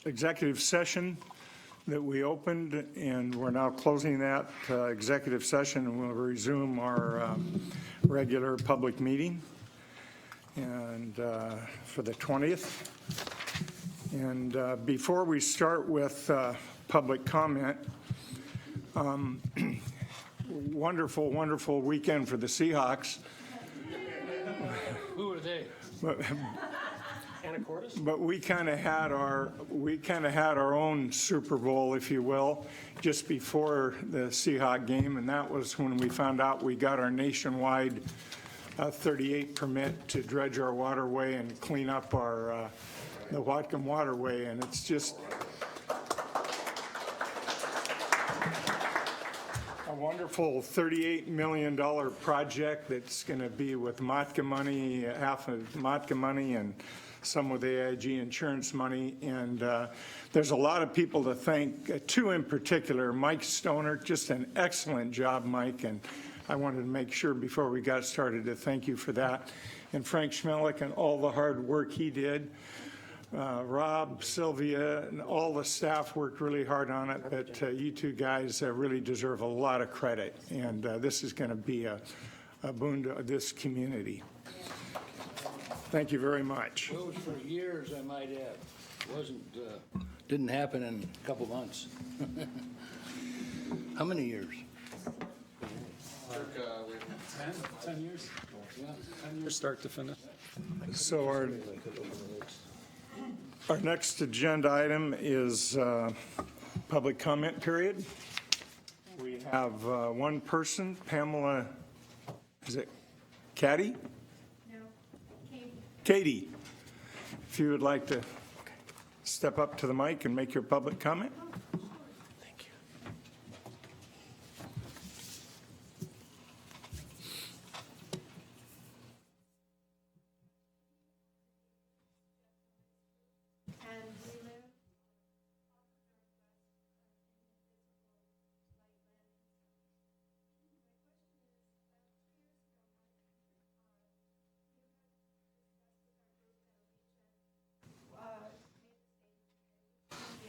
executive session that we opened, and we're now closing that executive session, and we'll resume our regular public meeting and for the 20th. And before we start with public comment, wonderful, wonderful weekend for the Seahawks. Who are they? But we kind of had our own Super Bowl, if you will, just before the Seahawk game, and that was when we found out we got our nationwide 38 permit to dredge our waterway and clean up our the Whatcom waterway, and it's just a wonderful $38 million project that's going to be with Motka money, half of Motka money, and some with AIG insurance money. And there's a lot of people to thank, two in particular. Mike Stoner, just an excellent job, Mike, and I wanted to make sure before we got started to thank you for that. And Frank Schmelik and all the hard work he did. Rob, Sylvia, and all the staff worked really hard on it, but you two guys really deserve a lot of credit, and this is going to be a boon to this community. Thank you very much. It was for years, I might add. Didn't happen in a couple months. How many years? 10 years. Yeah, 10 years start to finish. So our next agenda item is public comment period. We have one person, Pamela, is it Caddy? No, Katie, if you would like to step up to the mic and make your public comment. Thank you.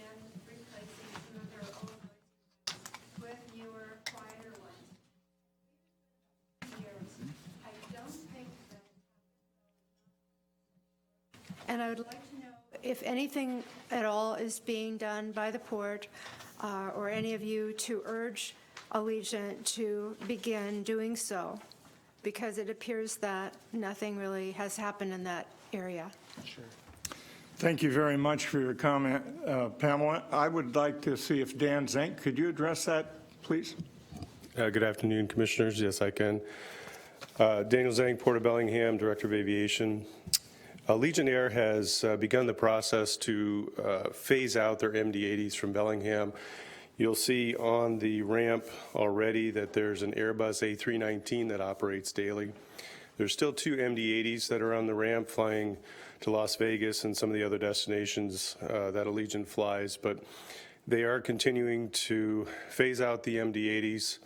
and we live and replacing some of their old ones with newer, quieter ones. Years. I don't think that. And I would like to know if anything at all is being done by the port or any of you to urge Allegiant to begin doing so, because it appears that nothing really has happened in that area. Thank you very much for your comment, Pamela. I would like to see if Dan Zink, could you address that, please? Good afternoon, Commissioners. Yes, I can. Daniel Zhang, Port of Bellingham, Director of Aviation. Allegiant Air has begun the process to phase out their MD-80s from Bellingham. You'll see on the ramp already that there's an Airbus A319 that operates daily. There's still two MD-80s that are on the ramp flying to Las Vegas and some of the other destinations that Allegiant flies, but they are continuing to phase out the MD-80s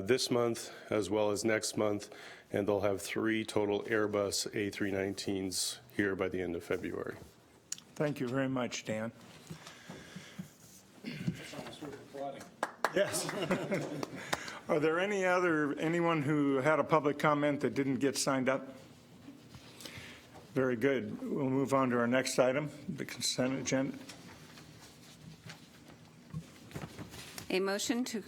this month as well as next month, and they'll have 3 total Airbus A319s here by the end of February. Thank you very much, Dan. Yes. Are there anyone who had a public comment that didn't get signed up? Very good. We'll move on to our next item, the consent agenda. A motion to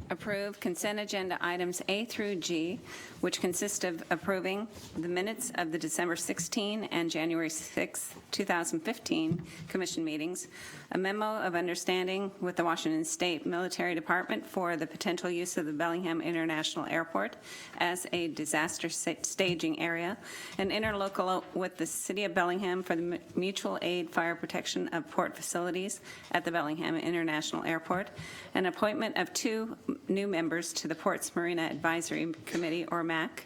approve consent agenda items A through G, which consist of approving the minutes of the December 16 and January 6, 2015 Commission meetings, a memo of understanding with the Washington State Military Department for the potential use of the Bellingham International Airport as a disaster staging area, an interlocal with the City of Bellingham for the mutual aid fire protection of port facilities at the Bellingham International Airport, an appointment of 2 new members to the Ports Marina Advisory Committee, or MAC,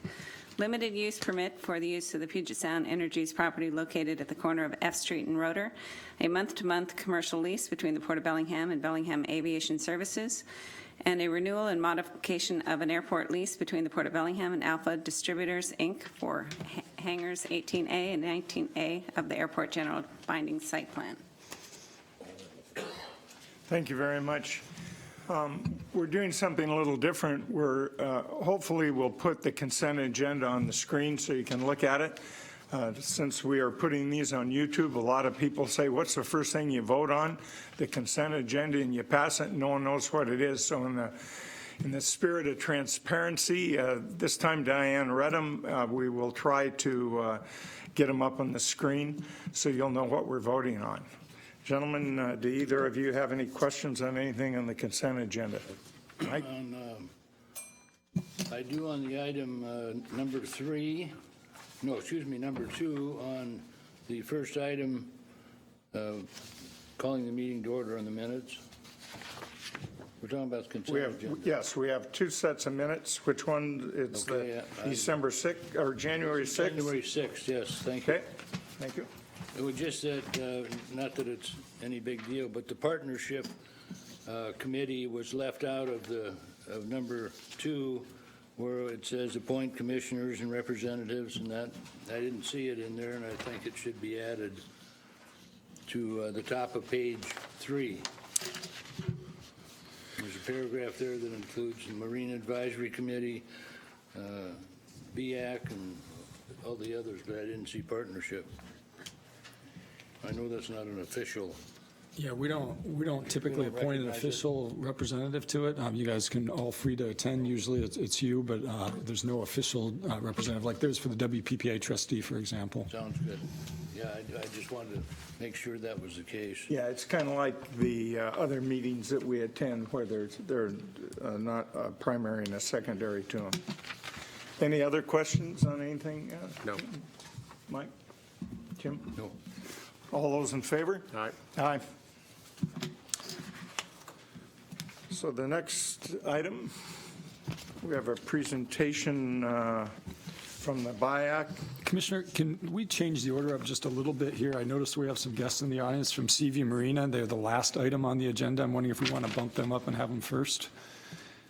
limited use permit for the use of the Puget Sound Energy's property located at the corner of F Street and Rotor, a month-to-month commercial lease between the Port of Bellingham and Bellingham Aviation Services, and a renewal and modification of an airport lease between the Port of Bellingham and Alpha Distributors, Inc. for hangars 18A and 19A of the Airport General Binding Site Plan. Thank you very much. We're doing something a little different. We're, hopefully we'll put the consent agenda on the screen so you can look at it. Since we are putting these on YouTube, a lot of people say, what's the first thing you vote on? The consent agenda, and you pass it and no one knows what it is. So in the spirit of transparency, this time Diane read them. We will try to get them up on the screen so you'll know what we're voting on. Gentlemen, do either of you have any questions on anything on the consent agenda? Mike? I do on the item number 2, on the first item, calling the meeting to order on the minutes. We're talking about the consent agenda. Yes, we have two sets of minutes. Which one? It's Okay, the December 6th or January 6th? January 6th, yes, thank you. Okay, thank you. It was just that, not that it's any big deal, but the partnership committee was left out of number 2, where it says appoint commissioners and representatives, and that, I didn't see it in there, and I think it should be added to the top of page 3. There's a paragraph there that includes the Marine Advisory Committee, BAC, and all the others, but I didn't see partnership. I know that's not an official. Yeah, we don't typically We don't appoint an recognize official representative to it. You guys can all free to attend. Usually it's you, but there's no official representative like there's for the WPPA trustee, for example. Sounds good. Yeah, I just wanted to make sure that was the case. Yeah, it's kind of like the other meetings that we attend where they're not a primary and a secondary to them. Any other questions on anything? No. Mike? Jim? No. All those in favor? Aye. Aye. So the next item, we have a presentation from the BIAC. Commissioner, can we change the order up just a little bit here? I noticed we have some guests in the audience from Seaview Marina. They're the last item on the agenda. I'm wondering if we want to bump them up and have them first.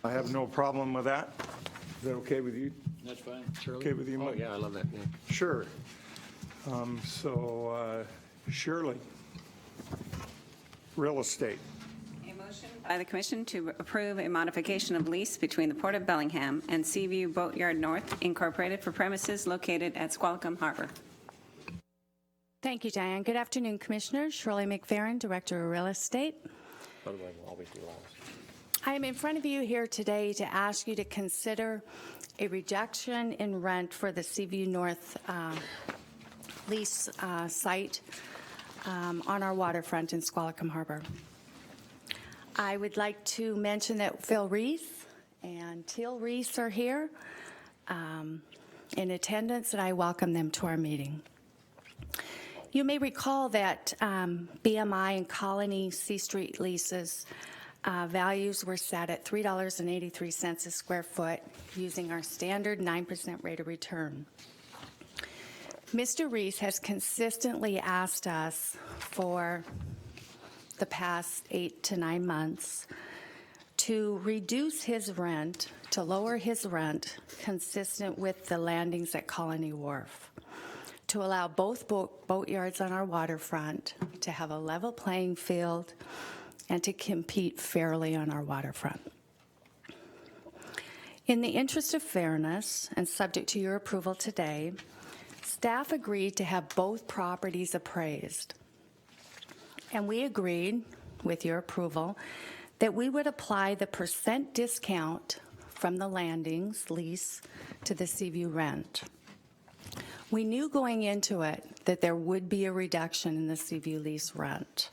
I have no problem with that. Is that okay with you? That's fine. Okay with you, Mike? I love that. Yeah. Sure. Shirley, real estate. A motion by the Commission to approve a modification of lease between the Port of Bellingham and Seaview Boatyard North Incorporated for premises located at Squalicum Harbor. Thank you, Diane. Good afternoon, Commissioners. Shirley McFerrin, Director of Real Estate. I am in front of you here today to ask you to consider a reduction in rent for the Seaview North lease site on our waterfront in Squalicum Harbor. I would like to mention that Phil Reese and Teal Reese are here in attendance, and I welcome them to our meeting. You may recall that BMI and Colony C Street leases values were set at $3.83 a square foot using our standard 9% rate of return. Mr. Reese has consistently asked us for the past 8 to 9 months to reduce his rent, to lower his rent consistent with the landings at Colony Wharf, to allow both boatyards on our waterfront to have a level playing field and to compete fairly on our waterfront. In the interest of fairness and subject to your approval today, staff agreed to have both properties appraised. And we agreed, with your approval, that we would apply the % discount from the landings lease to the Seaview rent. We knew going into it that there would be a reduction in the Seaview lease rent,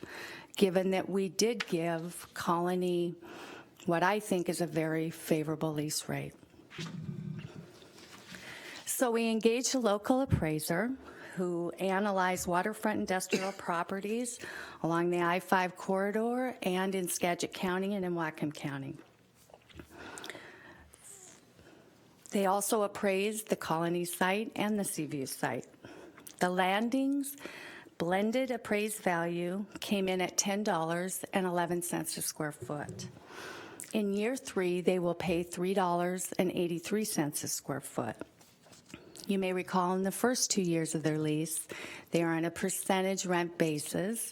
given that we did give Colony what I think is a very favorable lease rate. So we engaged a local appraiser who analyzed waterfront industrial properties along the I-5 corridor and in Skagit County and in Whatcom County. They also appraised the Colony site and the Seaview site. The landings blended appraised value came in at $10.11 a square foot. In year 3, they will pay $3.83 a square foot. You may recall in the first 2 years of their lease, they are on a percentage rent basis,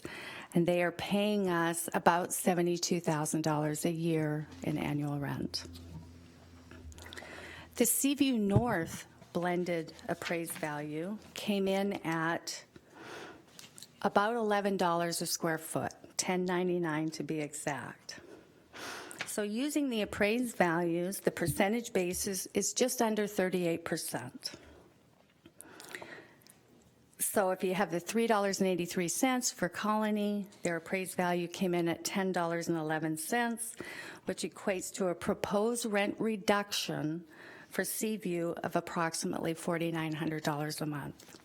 and they are paying us about $72,000 a year in annual rent. The Seaview North blended appraised value came in at about $11 a square foot, $10.99 to be exact. So using the appraised values, the percentage basis is just under 38%. So if you have the $3.83 for Colony, their appraised value came in at $10.11, which equates to a proposed rent reduction for Seaview of approximately $4,900 a month.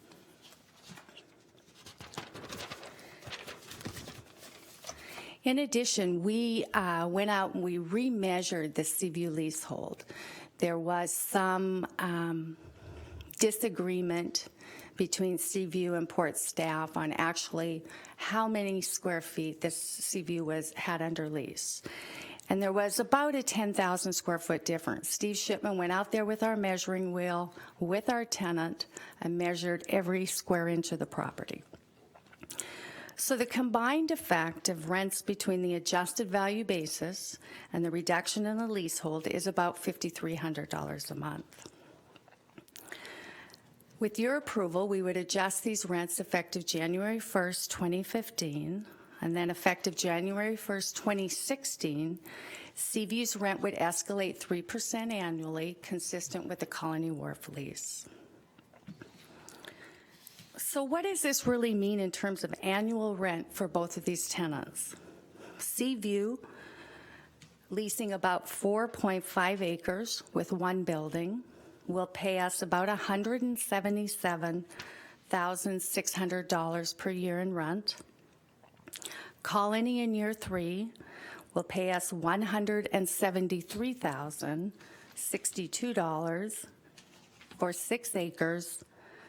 In addition, we went out and we remeasured the Seaview leasehold. There was some disagreement between Seaview and Port staff on actually how many square feet this Seaview had under lease. And there was about a 10,000 square foot difference. Steve Shipman went out there with our measuring wheel, with our tenant, and measured every square inch of the property. So the combined effect of rents between the adjusted value basis and the reduction in the leasehold is about $5,300 a month. With your approval, we would adjust these rents effective January 1st, 2015, and then effective January 1st, 2016, Seaview's rent would escalate 3% annually, consistent with the Colony Wharf lease. So what does this really mean in terms of annual rent for both of these tenants? Seaview, leasing about 4.5 acres with one building, will pay us about $177,600 per year in rent. Colony in year 3 will pay us $173,062 for 6 acres,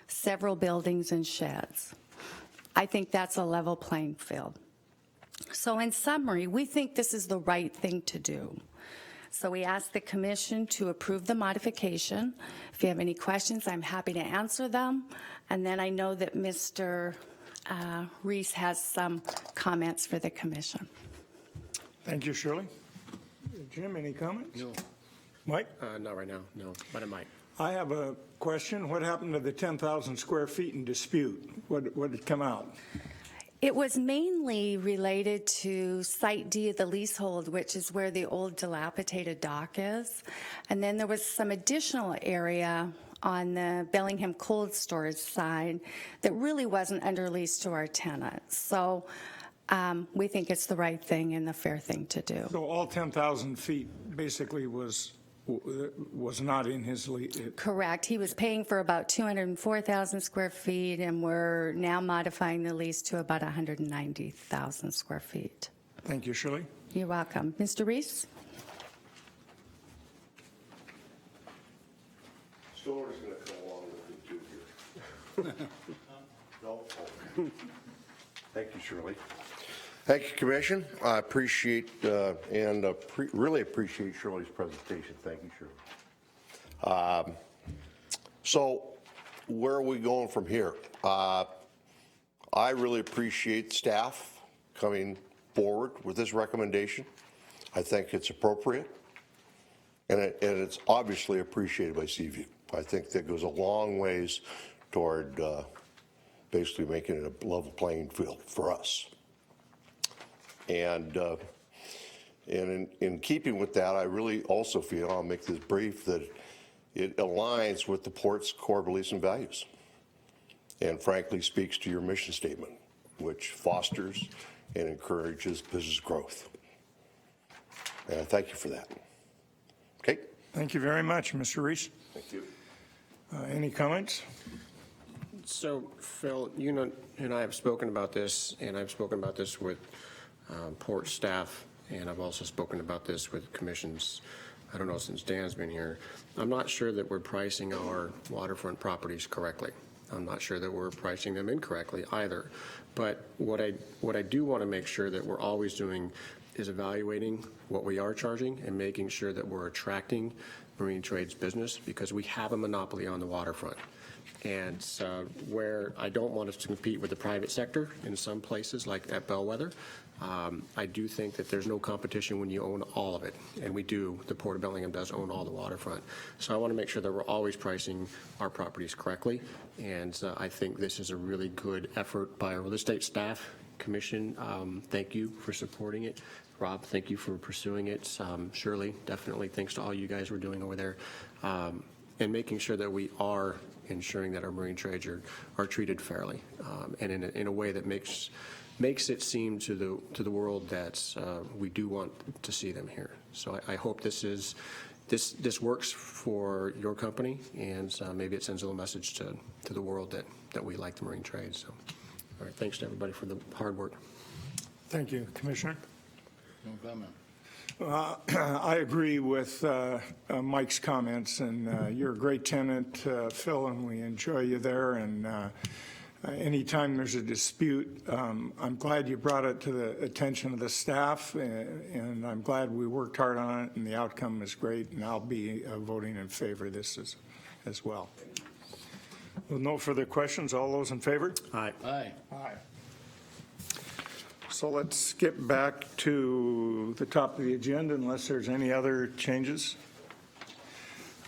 several buildings and sheds. I think that's a level playing field. So in summary, we think this is the right thing to do. So we ask the commission to approve the modification. If you have any questions, I'm happy to answer them. And then I know that Mr. Reese has some comments for the commission. Thank you, Shirley. Jim, any comments? No. Mike? Not right now, no, but I might. I have a question. What happened to the 10,000 square feet in dispute? What did come out? It was mainly related to Site D of the leasehold, which is where the old dilapidated dock is. And then there was some additional area on the Bellingham cold storage side that really wasn't under lease to our tenants. So we think it's the right thing and the fair thing to do. So all 10,000 feet basically was not in his lease. Correct. He was paying for about 204,000 square feet, and we're now modifying the lease to about 190,000 square feet. Thank you, Shirley. You're welcome. Mr. Reese? Stoner's going to come along with it too here. No? Okay. Thank you, Shirley. Thank you, Commission. I appreciate really appreciate Shirley's presentation. Thank you, Shirley. So where are we going from here? I really appreciate staff coming forward with this recommendation. I think it's appropriate, and it's obviously appreciated by Seaview. I think that goes a long ways toward basically making it a level playing field for us. And in keeping with that, I really also feel, I'll make this brief, that it aligns with the Port's core beliefs and values, and frankly speaks to your mission statement, which fosters and encourages business growth. And I thank you for that. Okay? Thank you very much, Mr. Reese. Thank you. Any comments? So, Phil, you and I have spoken about this, and I've spoken about this with Port staff, and I've also spoken about this with commissions, I don't know, since Dan's been here. I'm not sure that we're pricing our waterfront properties correctly. I'm not sure that we're pricing them incorrectly either. But what I do want to make sure that we're always doing is evaluating what we are charging and making sure that we're attracting marine trades business, because we have a monopoly on the waterfront. And where I don't want us to compete with the private sector in some places, like at Bellwether, I do think that there's no competition when you own all of it. And we do. The Port of Bellingham does own all the waterfront. So I want to make sure that we're always pricing our properties correctly. And I think this is a really good effort by our real estate staff. Commission, thank you for supporting it. Rob, thank you for pursuing it. Shirley, definitely thanks to all you guys were doing over there. And making sure that we are ensuring that our marine trades are treated fairly and in a way that makes it seem to the world that we do want to see them here. So I hope this works for your company, and maybe it sends a little message to the world that we like the marine trade. So, all right, thanks to everybody for the hard work. Thank you, Commissioner. No comment. I agree with Mike's comments, and you're a great tenant, Phil, and we enjoy you there. And anytime there's a dispute, I'm glad you brought it to the attention of the staff, and I'm glad we worked hard on it, and the outcome is great, and I'll be voting in favor of this as well. With no further questions, all those in favor? Aye. Aye. Aye. So let's skip back to the top of the agenda unless there's any other changes.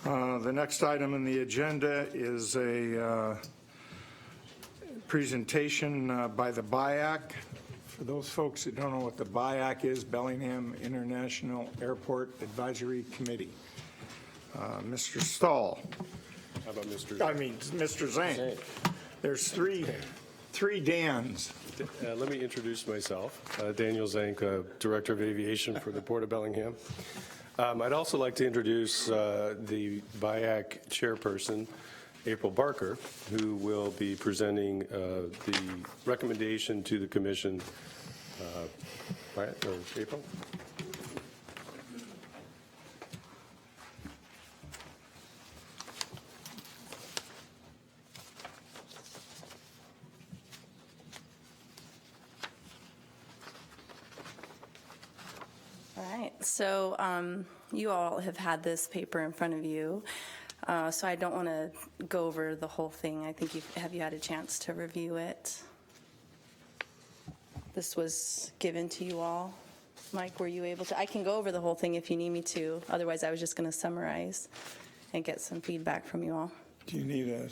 The next item on the agenda is a presentation by the BIAC. For those folks that don't know what the BIAC is, Bellingham International Airport Advisory Committee. Mr. Stahl. How about Mr. Mr. Zane. There's three Dans. Let me introduce myself. Daniel Zank, Director of Aviation for the Port of Bellingham. I'd also like to introduce the BIAC chairperson, April Barker, who will be presenting the recommendation to the commission. April? So you all have had this paper in front of you, so I don't want to go over the whole thing. I think have you had a chance to review it? This was given to you all. Mike, were you able to? I can go over the whole thing if you need me to. Otherwise, I was just going to summarize and get some feedback from you all. Do you need a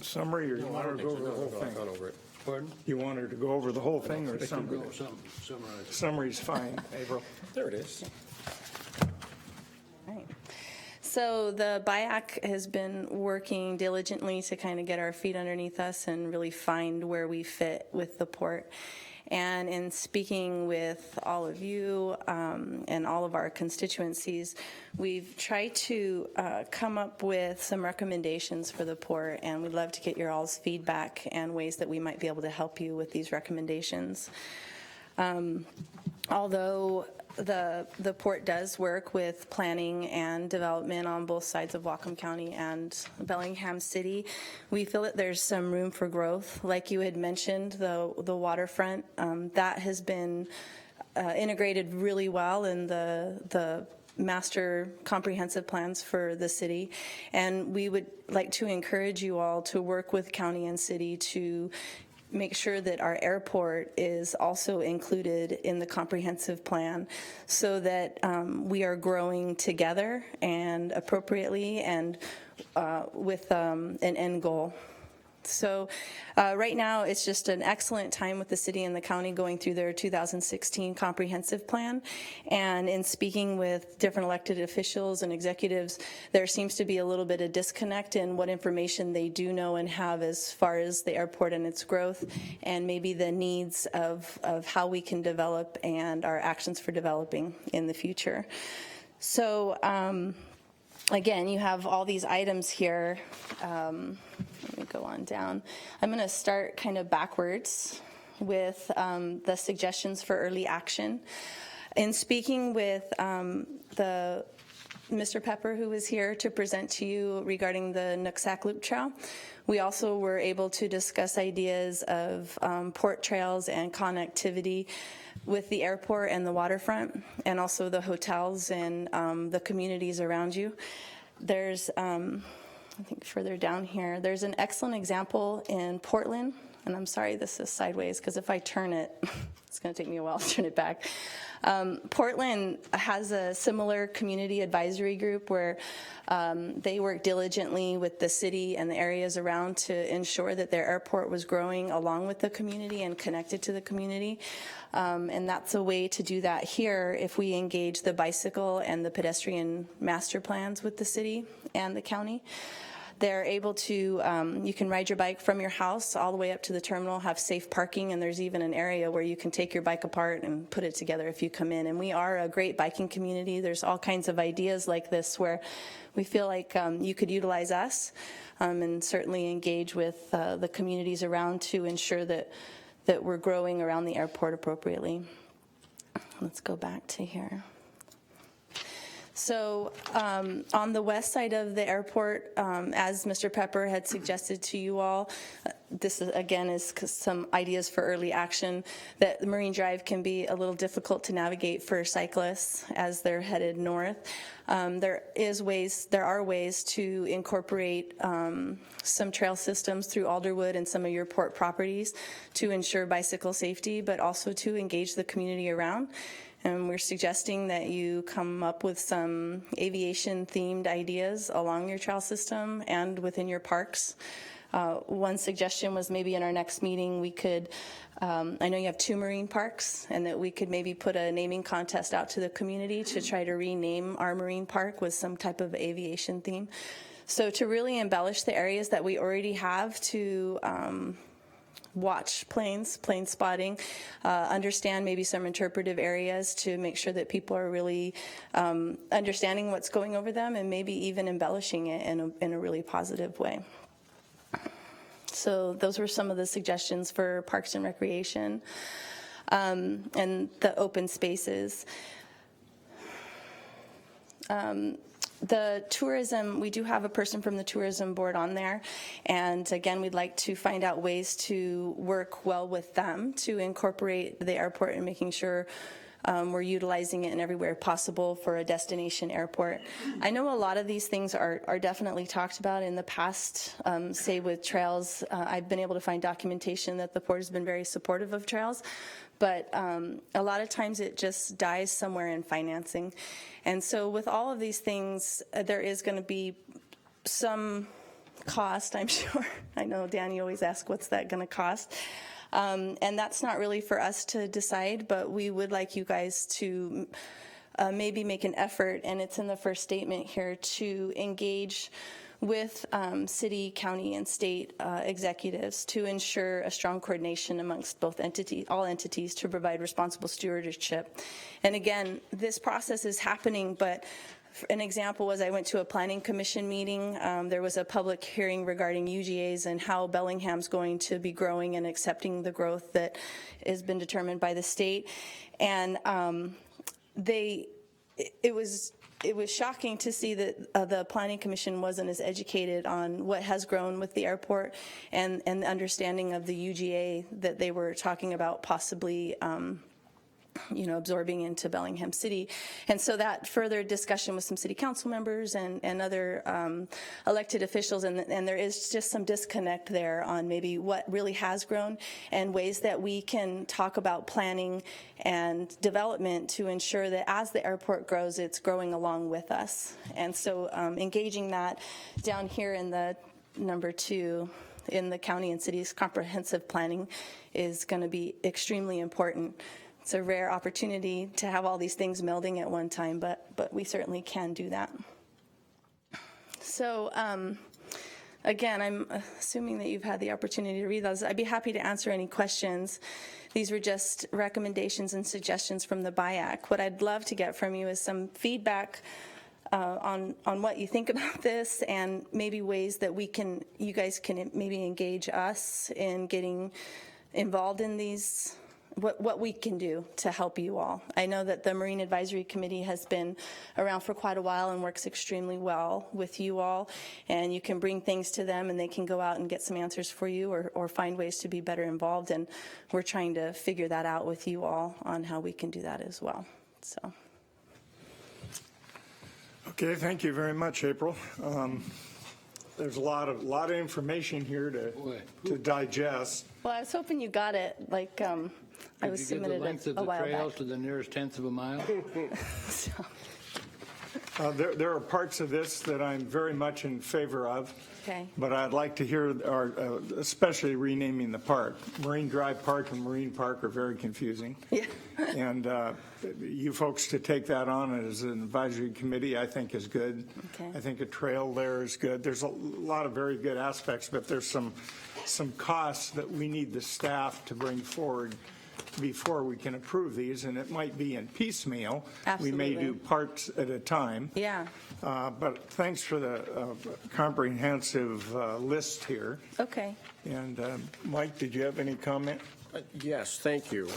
summary, or you want her to go over the whole thing? I've gone over it. Pardon? You want her to go over the whole thing, or summary? Summarize. Summary's fine, April. There it is. Right. So the BIAC has been working diligently to kind of get our feet underneath us and really find where we fit with the port. And in speaking with all of you and all of our constituencies, we've tried to come up with some recommendations for the port, and we'd love to get your all's feedback and ways that we might be able to help you with these recommendations. Although the port does work with planning and development on both sides of Whatcom County and Bellingham City, we feel that there's some room for growth. Like you had mentioned, the waterfront, that has been integrated really well in the master comprehensive plans for the city, and we would like to encourage you all to work with county and city to make sure that our airport is also included in the comprehensive plan so that we are growing together and appropriately and with an end goal. So right now, it's just an excellent time with the city and the county going through their 2016 comprehensive plan. And in speaking with different elected officials and executives, there seems to be a little bit of disconnect in what information they do know and have as far as the airport and its growth, and maybe the needs of how we can develop and our actions for developing in the future. So again, you have all these items here. Let me go on down. I'm going to start kind of backwards with the suggestions for early action. In speaking with Mr. Pepper, who was here to present to you regarding the Nooksack Loop Trail, we also were able to discuss ideas of port trails and connectivity with the airport and the waterfront, and also the hotels and the communities around you. There's I think further down here, there's an excellent example in Portland, and I'm sorry this is sideways because if I turn it, it's going to take me a while to turn it back. Portland has a similar community advisory group where they work diligently with the city and the areas around to ensure that their airport was growing along with the community and connected to the community. And that's a way to do that here if we engage the bicycle and the pedestrian master plans with the city and the county. They're able to, you can ride your bike from your house all the way up to the terminal, have safe parking, and there's even an area where you can take your bike apart and put it together if you come in. And we are a great biking community. There's all kinds of ideas like this where we feel like you could utilize us and certainly engage with the communities around to ensure that we're growing around the airport appropriately. Let's go back to here. So on the west side of the airport, as Mr. Pepper had suggested to you all, this is, again is some ideas for early action, that the Marine Drive can be a little difficult to navigate for cyclists as they're headed north. There are ways to incorporate some trail systems through Alderwood and some of your port properties to ensure bicycle safety, but also to engage the community around. And we're suggesting that you come up with some aviation-themed ideas along your trail system and within your parks. One suggestion was maybe in our next meeting we could, I know you have 2 marine parks, and that we could maybe put a naming contest out to the community to try to rename our marine park with some type of aviation theme. So to really embellish the areas that we already have to watch plane spotting, understand maybe some interpretive areas to make sure that people are really understanding what's going over them and maybe even embellishing it in a really positive way. So those were some of the suggestions for Parks and Recreation and the open spaces. The tourism, we do have a person from the tourism board on there, and again, we'd like to find out ways to work well with them to incorporate the airport and making sure we're utilizing it in everywhere possible for a destination airport. I know a lot of these things are definitely talked about in the past, say with trails. I've been able to find documentation that the port has been very supportive of trails, but a lot of times it just dies somewhere in financing. And so with all of these things, there is going to be some cost, I'm sure. I know Danny always asks, what's that going to cost? And that's not really for us to decide, but we would like you guys to maybe make an effort, and it's in the first statement here, to engage with city, county, and state executives to ensure a strong coordination amongst both entities, all entities, to provide responsible stewardship. And again, this process is happening, but an example was I went to a planning commission meeting. There was a public hearing regarding UGAs and how Bellingham's going to be growing and accepting the growth that has been determined by the state. And it was shocking to see that the Planning Commission wasn't as educated on what has grown with the airport and the understanding of the UGA that they were talking about possibly absorbing into Bellingham City. And so that further discussion with some city council members and other elected officials, and there is just some disconnect there on maybe what really has grown and ways that we can talk about planning and development to ensure that as the airport grows, it's growing along with us. And so engaging that down here in the number 2 in the county and city's comprehensive planning is going to be extremely important. It's a rare opportunity to have all these things melding at one time, but we certainly can do that. So again, I'm assuming that you've had the opportunity to read those. I'd be happy to answer any questions. These were just recommendations and suggestions from the BIAC. What I'd love to get from you is some feedback on what you think about this, and maybe ways that you guys can maybe engage us in getting involved in these, what we can do to help you all. I know that the Marine Advisory Committee has been around for quite a while and works extremely well with you all, and you can bring things to them and they can go out and get some answers for you or find ways to be better involved, and we're trying to figure that out with you all on how we can do that as well. So. Okay, thank you very much, April. there's a lot of information here to digest. Well, I was hoping you got it, like, I was Did you give the submitted length of a the while trail back. to the nearest tenth of a mile? So, There are parts of this that I'm very much in favor of. Okay. But I'd like to hear, especially renaming the park. Marine Drive Park and Marine Park are very confusing. Yeah. And you folks to take that on as an advisory committee, I think is good. Okay. I think a trail there is good. There's a lot of very good aspects, but there's some costs that we need the staff to bring forward before we can approve these, and it might be in piecemeal. We may Absolutely. do parts at a time. Yeah. But thanks for the comprehensive list here. Okay. And Mike, did you have any comment? Yes, thank you.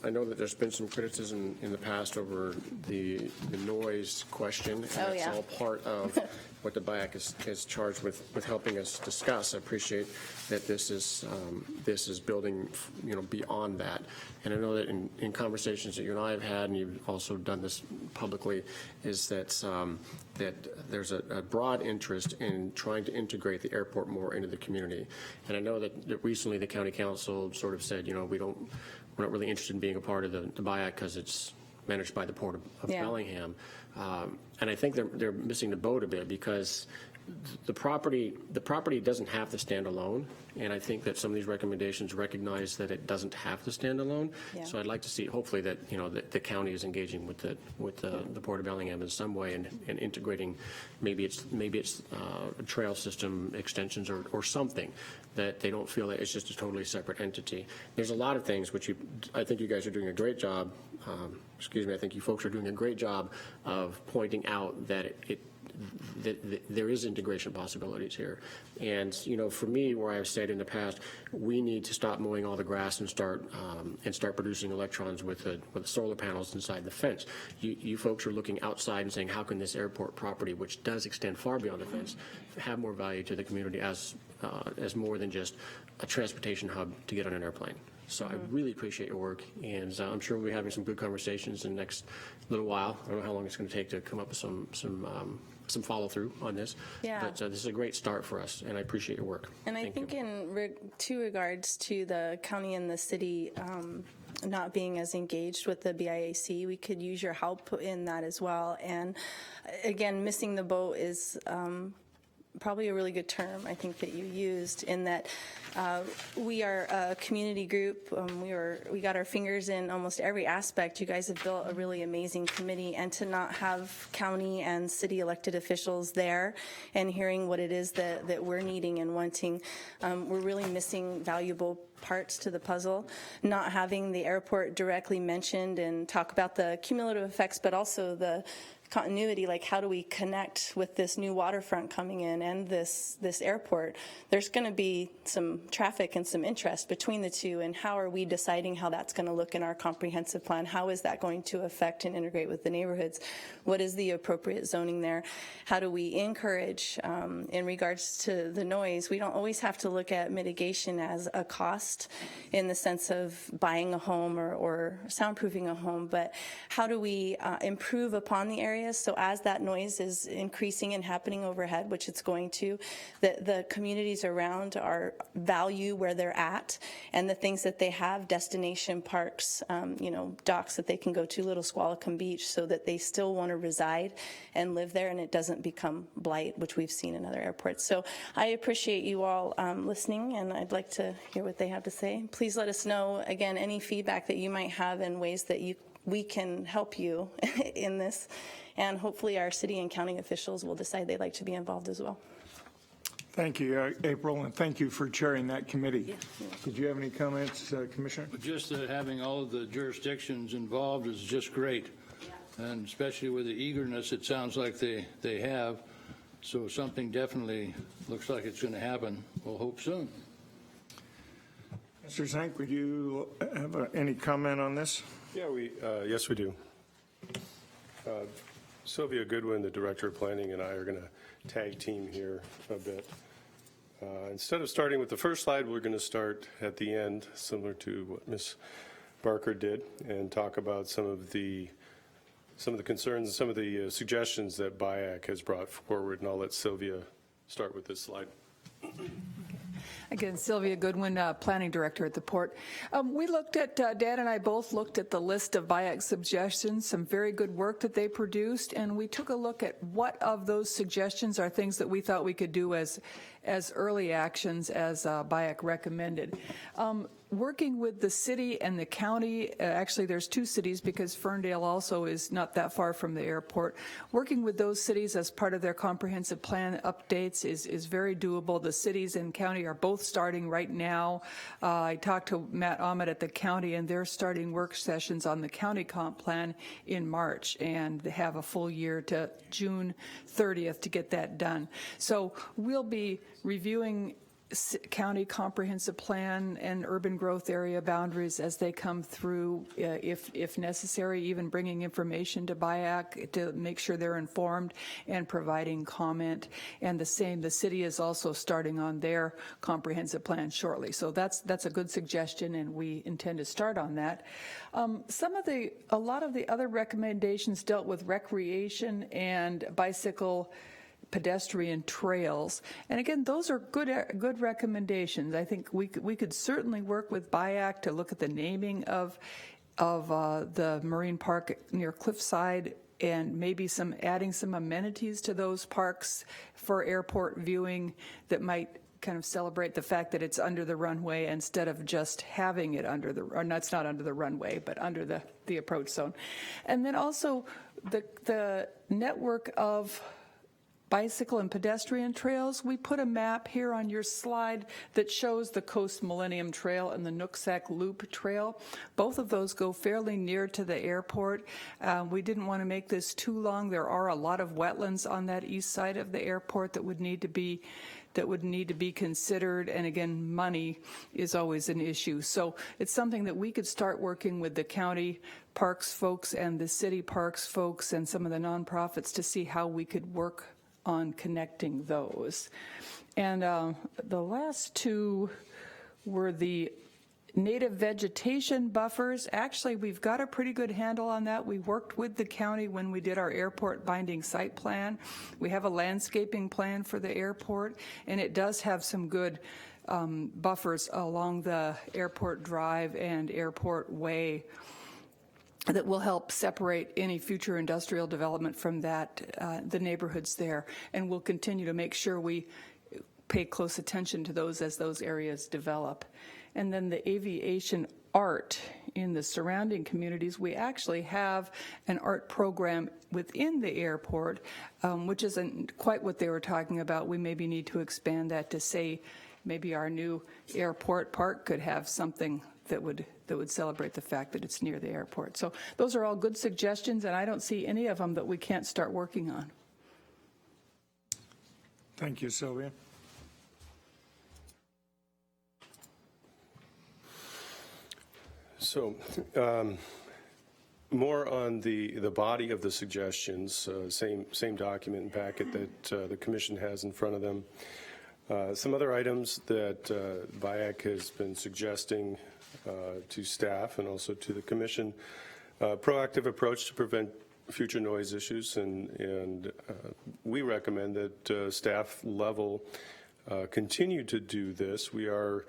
I know that there's been some criticism in the past over the noise question. Oh, And yeah. it's all part of what the BIAC is charged with helping us discuss. I appreciate that this is building, beyond that. And I know that in conversations that you and I have had, and you've also done this publicly, is that that there's a broad interest in trying to integrate the airport more into the community. And I know that recently the county council sort of said, we're not really interested in being a part of the BIAC because it's managed by the Port of Yeah. Bellingham. And I think they're missing the boat a bit because the property doesn't have to stand alone, and I think that some of these recommendations recognize that it doesn't have to stand alone. Yeah. So I'd like to see, hopefully, that that the county is engaging with the Port of Bellingham in some way and integrating. Maybe it's a trail system extensions or something that they don't feel that it's just a totally separate entity. There's a lot of things which I think you guys are doing a great job. I think you folks are doing a great job of pointing out that that there is integration possibilities here. And, for me, where I've said in the past, we need to stop mowing all the grass and start producing electrons with the solar panels inside the fence. You folks are looking outside and saying, how can this airport property, which does extend far beyond the fence, have more value to the community as more than just a transportation hub to get on an airplane. So I really appreciate your work, and I'm sure we'll be having some good conversations in the next little while. I don't know how long it's going to take to come up with some follow-through on this. Yeah. But this is a great start for us, and I appreciate your work. And I Thank think you. in two regards to the county and the city not being as engaged with the BIAC, we could use your help in that as well. And again, missing the boat is probably a really good term, I think, that you used, in that we are a community group. We got our fingers in almost every aspect. You guys have built a really amazing committee, and to not have county and city elected officials there and hearing what it is that we're needing and wanting, we're really missing valuable parts to the puzzle. Not having the airport directly mentioned and talk about the cumulative effects, but also the continuity, like how do we connect with this new waterfront coming in and this airport? There's going to be some traffic and some interest between the two, and how are we deciding how that's going to look in our comprehensive plan? How is that going to affect and integrate with the neighborhoods? What is the appropriate zoning there? How do we encourage, in regards to the noise? We don't always have to look at mitigation as a cost in the sense of buying a home or soundproofing a home, but how do we improve upon the area? So as that noise is increasing and happening overhead, which it's going to, the communities around are value where they're at and the things that they have, destination parks, docks that they can go to, Little Squalicum Beach, so that they still want to reside and live there and it doesn't become blight, which we've seen in other airports. So I appreciate you all listening, and I'd like to hear what they have to say. Please let us know, again, any feedback that you might have and ways that we can help you in this, and hopefully our city and county officials will decide they'd like to be involved as well. Thank you, April, and thank you for chairing that committee. Did you have any comments, Commissioner? Just having all of the jurisdictions involved is just great, and especially with the eagerness it sounds like they have. So something definitely looks like it's going to happen. We'll hope soon. Mr. Zank, would you have any comment on this? Yeah, yes, we do. Sylvia Goodwin, the Director of Planning, and I are going to tag team here a bit. Instead of starting with the first slide, we're going to start at the end, similar to what Ms. Barker did, and talk about some of the concerns and some of the suggestions that BIAC has brought forward, and I'll let Sylvia start with this slide. Again, Sylvia Goodwin, Planning Director at the Port. We looked at, Dan and I both looked at the list of BIAC suggestions, some very good work that they produced, and we took a look at what of those suggestions are things that we thought we could do as early actions as BIAC recommended. Working with the city and the county, actually there's two cities because Ferndale also is not that far from the airport. Working with those cities as part of their comprehensive plan updates is very doable. The cities and county are both starting right now. I talked to Matt Ahmed at the county, and they're starting work sessions on the county comp plan in March, and they have a full year to June 30th to get that done. So we'll be reviewing county comprehensive plan and urban growth area boundaries as they come through, if necessary, even bringing information to BIAC to make sure they're informed and providing comment. And the city is also starting on their comprehensive plan shortly. So that's a good suggestion, and we intend to start on that. A lot of the other recommendations dealt with recreation and bicycle pedestrian trails. And again, those are good recommendations. I think we could certainly work with BIAC to look at the naming of the marine park near Cliffside, and maybe adding some amenities to those parks for airport viewing that might kind of celebrate the fact that it's under the runway instead of just having it it's not under the runway, but under the approach zone. And then also the network of bicycle and pedestrian trails. We put a map here on your slide that shows the Coast Millennium Trail and the Nooksack Loop Trail. Both of those go fairly near to the airport. We didn't want to make this too long. There are a lot of wetlands on that east side of the airport that would need to be considered, and again, money is always an issue. So it's something that we could start working with the county parks folks and the city parks folks and some of the nonprofits to see how we could work on connecting those. And the last two were the native vegetation buffers. Actually, we've got a pretty good handle on that. We worked with the county when we did our airport binding site plan. We have a landscaping plan for the airport, and it does have some good buffers along the airport drive and airport way that will help separate any future industrial development from the neighborhoods there. And we'll continue to make sure we pay close attention to those as those areas develop. And then the aviation art in the surrounding communities, we actually have an art program within the airport, which isn't quite what they were talking about. We maybe need to expand that to say maybe our new airport park could have something that would celebrate the fact that it's near the airport. So those are all good suggestions, and I don't see any of them that we can't start working on. Thank you, Sylvia. So more on the body of the suggestions, same document and packet that the commission has in front of them. Some other items that BIAC has been suggesting to staff and also to the commission, proactive approach to prevent future noise issues, and we recommend that staff level continue to do this. We are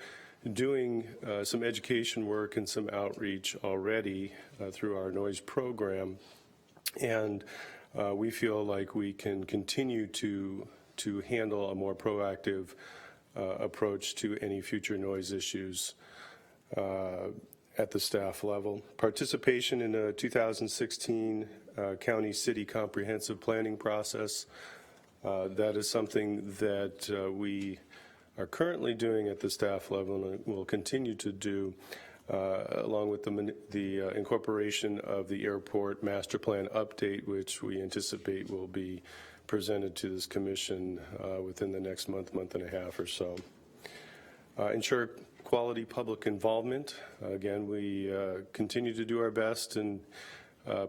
doing some education work and some outreach already through our noise program, and we feel like we can continue to handle a more proactive approach to any future noise issues at the staff level. Participation in a 2016 county city comprehensive planning process. That is something that we are currently doing at the staff level and will continue to do, along with the incorporation of the airport master plan update, which we anticipate will be presented to this commission within the next month and a half or so. Ensure quality public involvement. Again, we continue to do our best in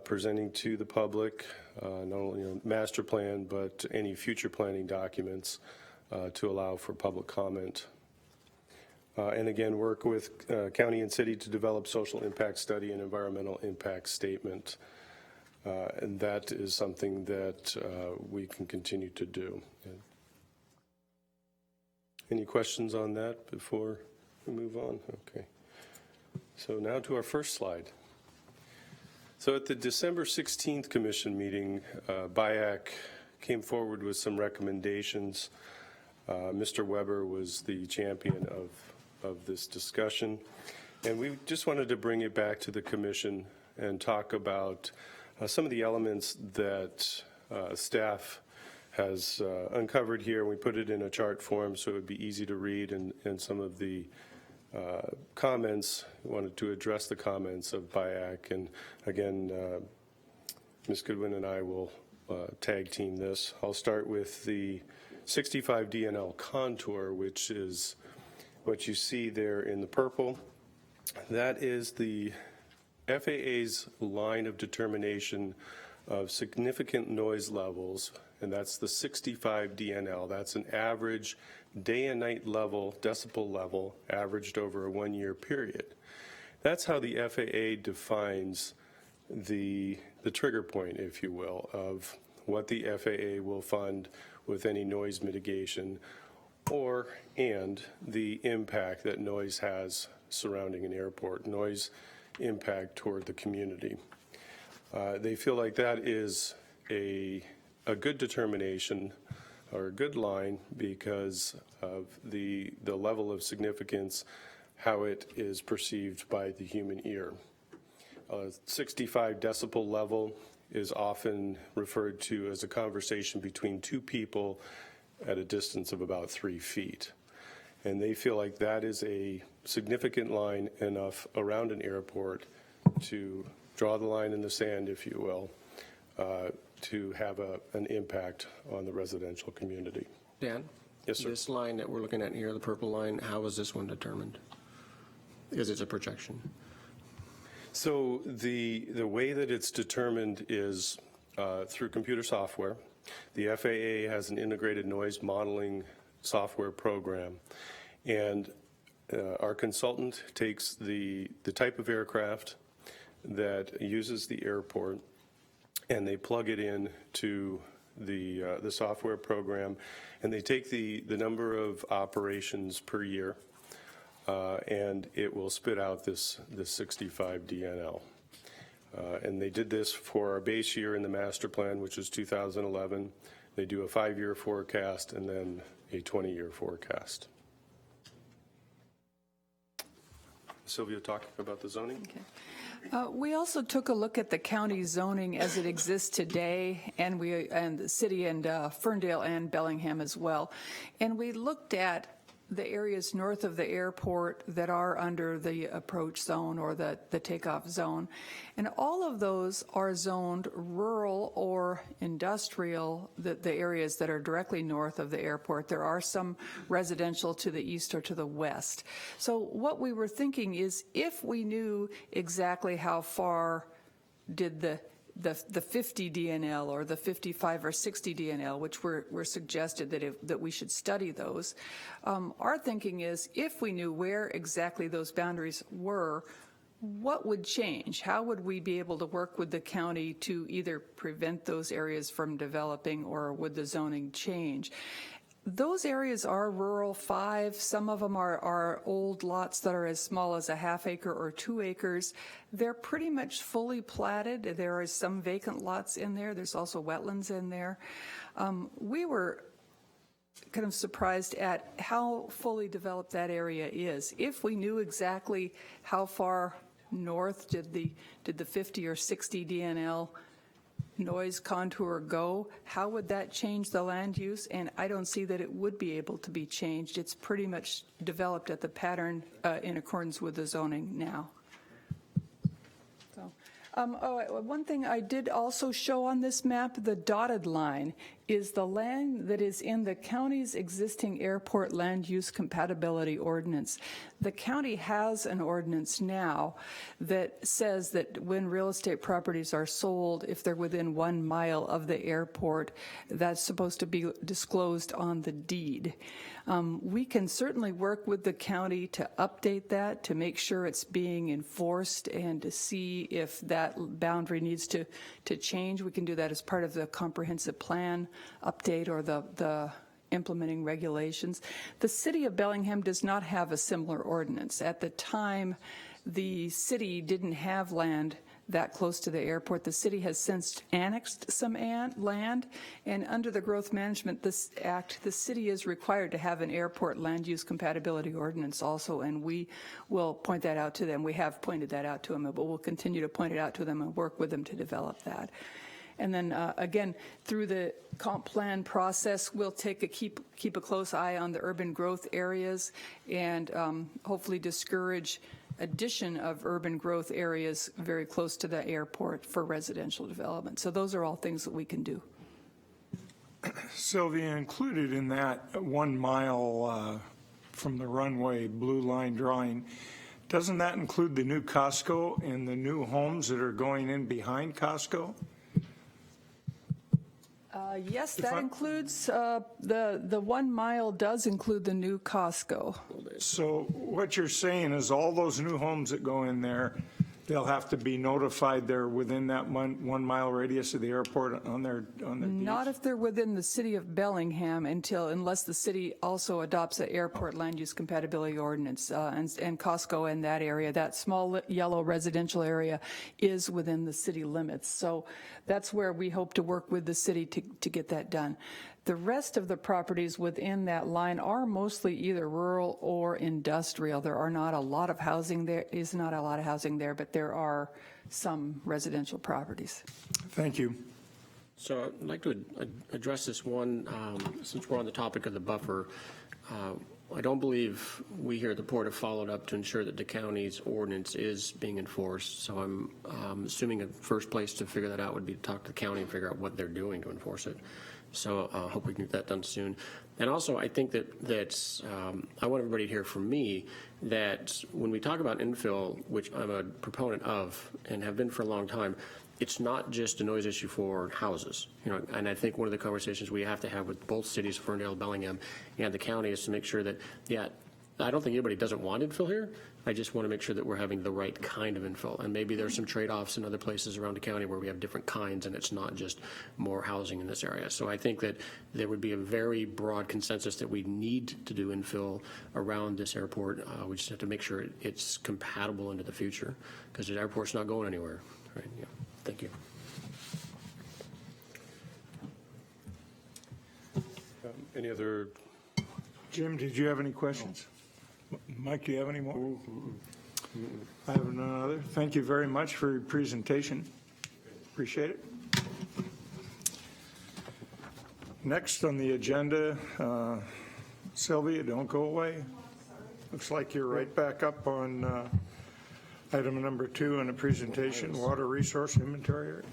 presenting to the public not only master plan, but any future planning documents to allow for public comment. And again, work with county and city to develop social impact study and environmental impact statement. And that is something that we can continue to do. Any questions on that before we move on? Okay. So now to our first slide. So at the December 16th commission meeting, BIAC came forward with some recommendations. Mr. Weber was the champion of this discussion. And we just wanted to bring it back to the commission and talk about some of the elements that staff has uncovered here. We put it in a chart form so it would be easy to read, and some of the comments, we wanted to address the comments of BIAC. And again, Ms. Goodwin and I will tag team this. I'll start with the 65 DNL contour, which is what you see there in the purple. That is the FAA's line of determination of significant noise levels, and that's the 65 DNL. That's an average day and night level, decibel level, averaged over a 1-year period. That's how the FAA defines the trigger point, if you will, of what the FAA will fund with any noise mitigation and the impact that noise has surrounding an airport, noise impact toward the community. They feel like that is a good determination or a good line because of the level of significance, how it is perceived by the human ear. 65 decibel level is often referred to as a conversation between two people at a distance of about 3 feet. And they feel like that is a significant line enough around an airport to draw the line in the sand, if you will, to have an impact on the residential community. Dan? Yes, sir. This line that we're looking at here, the purple line, how was this one determined? Because it's a projection. So the way that it's determined is through computer software. The FAA has an integrated noise modeling software program, and our consultant takes the type of aircraft that uses the airport, and they plug it in to the software program, and they take the number of operations per year, and it will spit out this 65 DNL. And they did this for our base year in the master plan, which is 2011. They do a 5-year forecast and then a 20-year forecast. Sylvia, talking about the zoning? Okay. We also took a look at the county zoning as it exists today, and the city and Ferndale and Bellingham as well. And we looked at the areas north of the airport that are under the approach zone or the takeoff zone. And all of those are zoned rural or industrial, the areas that are directly north of the airport. There are some residential to the east or to the west. So what we were thinking is if we knew exactly how far did the 50 DNL or the 55 or 60 DNL, which were suggested that we should study those. Our thinking is if we knew where exactly those boundaries were, what would change? How would we be able to work with the county to either prevent those areas from developing, or would the zoning change? Those areas are rural 5. Some of them are old lots that are as small as a ½ acre or 2 acres. They're pretty much fully platted. There is some vacant lots in there. There's also wetlands in there. We were kind of surprised at how fully developed that area is. If we knew exactly how far north did the 50 or 60 DNL noise contour go, how would that change the land use? And I don't see that it would be able to be changed. It's pretty much developed at the pattern in accordance with the zoning now. So, one thing I did also show on this map, the dotted line, is the land that is in the county's existing airport land use compatibility ordinance. The county has an ordinance now that says that when real estate properties are sold, if they're within 1 mile of the airport, that's supposed to be disclosed on the deed. We can certainly work with the county to update that, to make sure it's being enforced, and to see if that boundary needs to change. We can do that as part of the comprehensive plan update or the implementing regulations. The city of Bellingham does not have a similar ordinance. At the time, the city didn't have land that close to the airport. The city has since annexed some land, and under the Growth Management Act, the city is required to have an airport land use compatibility ordinance also, and we will point that out to them. We have pointed that out to them, but we'll continue to point it out to them and work with them to develop that. And then again, through the comp plan process, we'll keep a close eye on the urban growth areas and hopefully discourage addition of urban growth areas very close to the airport for residential development. So those are all things that we can do. Sylvia, included in that 1 mile from the runway blue line drawing, doesn't that include the new Costco and the new homes that are going in behind Costco? Yes, that includes, the 1 mile does include the new Costco. So what you're saying is all those new homes that go in there, they'll have to be notified they're within that 1 mile radius of the airport on their deeds? Not if they're within the city of Bellingham unless the city also adopts the airport land use compatibility ordinance, and Costco in that area, that small yellow residential area is within the city limits. So that's where we hope to work with the city to get that done. The rest of the properties within that line are mostly either rural or industrial. There are not a lot of housing there, but there are some residential properties. Thank you. So I'd like to address this one, since we're on the topic of the buffer. I don't believe we here at the port have followed up to ensure that the county's ordinance is being enforced. So I'm assuming the first place to figure that out would be to talk to the county and figure out what they're doing to enforce it. So I hope we can get that done soon. And also, I think that I want everybody to hear from me that when we talk about infill, which I'm a proponent of and have been for a long time, it's not just a noise issue for houses, and I think one of the conversations we have to have with both cities, Ferndale, Bellingham, and the county is to make sure that, I don't think anybody doesn't want infill here. I just want to make sure that we're having the right kind of infill. And maybe there's some trade-offs in other places around the county where we have different kinds and it's not just more housing in this area. So I think that there would be a very broad consensus that we need to do infill around this airport. We just have to make sure it's compatible into the future because the airport's not going anywhere. Right? Yeah. Thank you. Any other? Jim, did you have any questions? Mike, do you have any more? I have none other. Thank you very much for your presentation. Appreciate it. Next on the agenda, Sylvia, don't go away. Looks like you're right back up on item number 2 in the presentation, water resource inventory.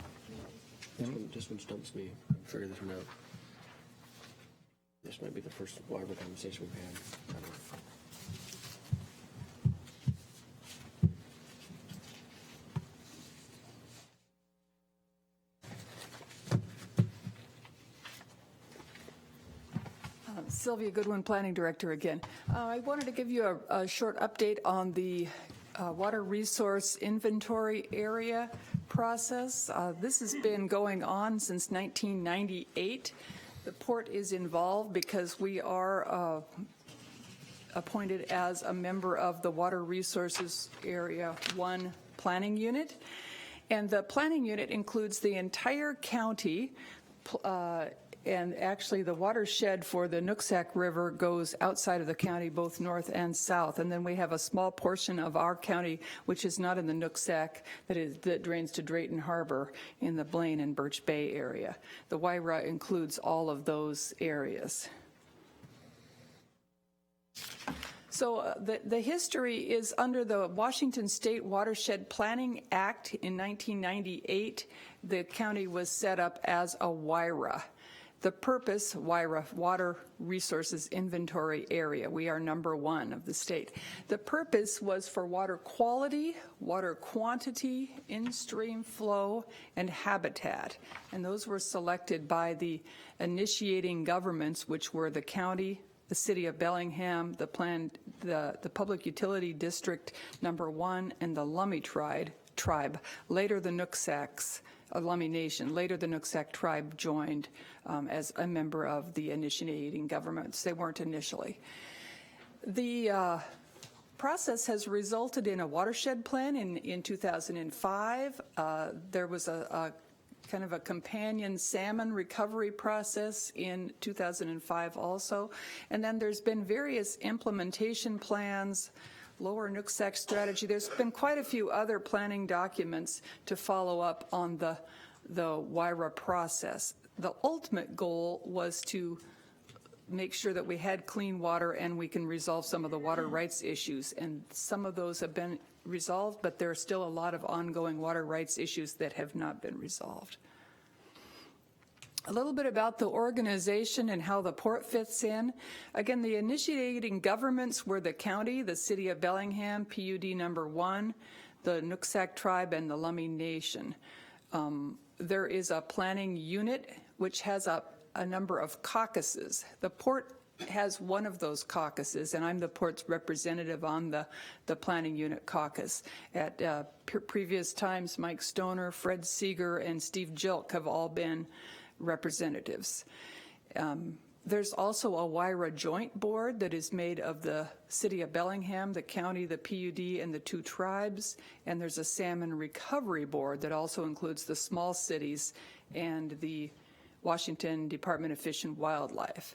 This one stumps me. I'm figuring this one out. This might be the first water conversation we've had. Sylvia Goodwin, Planning Director again. I wanted to give you a short update on the water resource inventory area process. This has been going on since 1998. The port is involved because we are appointed as a member of the Water Resources Area 1 Planning Unit. And the planning unit includes the entire county, and actually the watershed for the Nooksack River goes outside of the county, both north and south. And then we have a small portion of our county, which is not in the Nooksack, that drains to Drayton Harbor in the Blaine and Birch Bay area. The WIRA includes all of those areas. So the history is under the Washington State Watershed Planning Act in 1998, the county was set up as a WIRA. The purpose, WIRA, Water Resources Inventory Area. We are number 1 of the state. The purpose was for water quality, water quantity, in-stream flow, and habitat. And those were selected by the initiating governments, which were the county, the city of Bellingham, the Public Utility District number 1, and the Lummi tribe, later the Nooksacks. Lummi Nation. Later, the Nooksack tribe joined as a member of the initiating governments. They weren't initially. The process has resulted in a watershed plan in 2005. There was a kind of a companion salmon recovery process in 2005 also. And then there's been various implementation plans, lower Nooksack strategy. There's been quite a few other planning documents to follow up on the WIRA process. The ultimate goal was to make sure that we had clean water and we can resolve some of the water rights issues. And some of those have been resolved, but there are still a lot of ongoing water rights issues that have not been resolved. A little bit about the organization and how the port fits in. Again, the initiating governments were the county, the city of Bellingham, PUD number 1, the Nooksack tribe, and the Lummi Nation. There is a planning unit which has a number of caucuses. The port has one of those caucuses, and I'm the port's representative on the planning unit caucus. At previous times, Mike Stoner, Fred Seeger, and Steve Jilk have all been representatives. There's also a WIRA joint board that is made of the city of Bellingham, the county, the PUD, and the 2 tribes. And there's a salmon recovery board that also includes the small cities and the Washington Department of Fish and Wildlife.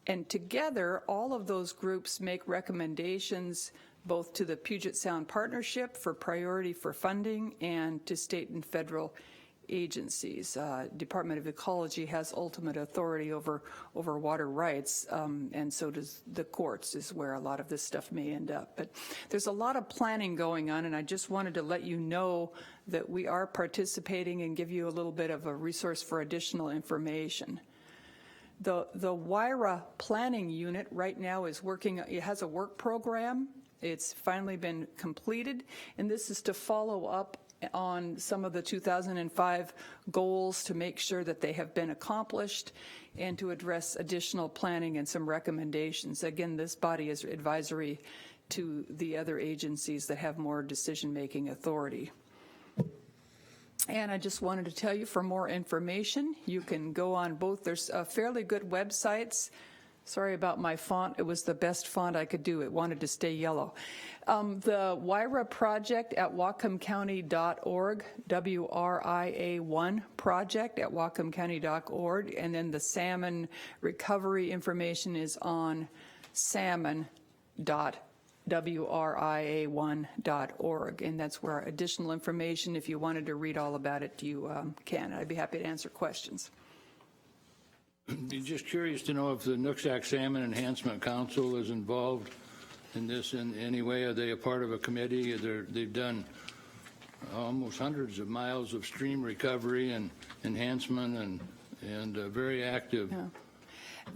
And together, all of those groups make recommendations both to the Puget Sound Partnership for priority for funding and to state and federal agencies. Department of Ecology has ultimate authority over water rights, and so does the courts, is where a lot of this stuff may end up. But there's a lot of planning going on, and I just wanted to let you know that we are participating and give you a little bit of a resource for additional information. The WIRA planning unit right now is working, it has a work program. It's finally been completed, and this is to follow up on some of the 2005 goals to make sure that they have been accomplished and to address additional planning and some recommendations. Again, this body is advisory to the other agencies that have more decision-making authority. And I just wanted to tell you, for more information, you can go on both. There's fairly good websites. Sorry about my font. It was the best font I could do. It wanted to stay yellow. The WIRA project at whatcomcounty.org, WRIA1 project at whatcomcounty.org, and then the salmon recovery information is on salmon.wria1.org, and that's where additional information, if you wanted to read all about it, you can. I'd be happy to answer questions. Just curious to know if the Nooksack Salmon Enhancement Council is involved in this in any way. Are they a part of a committee? They've done almost hundreds of miles of stream recovery and enhancement and very active. Yeah.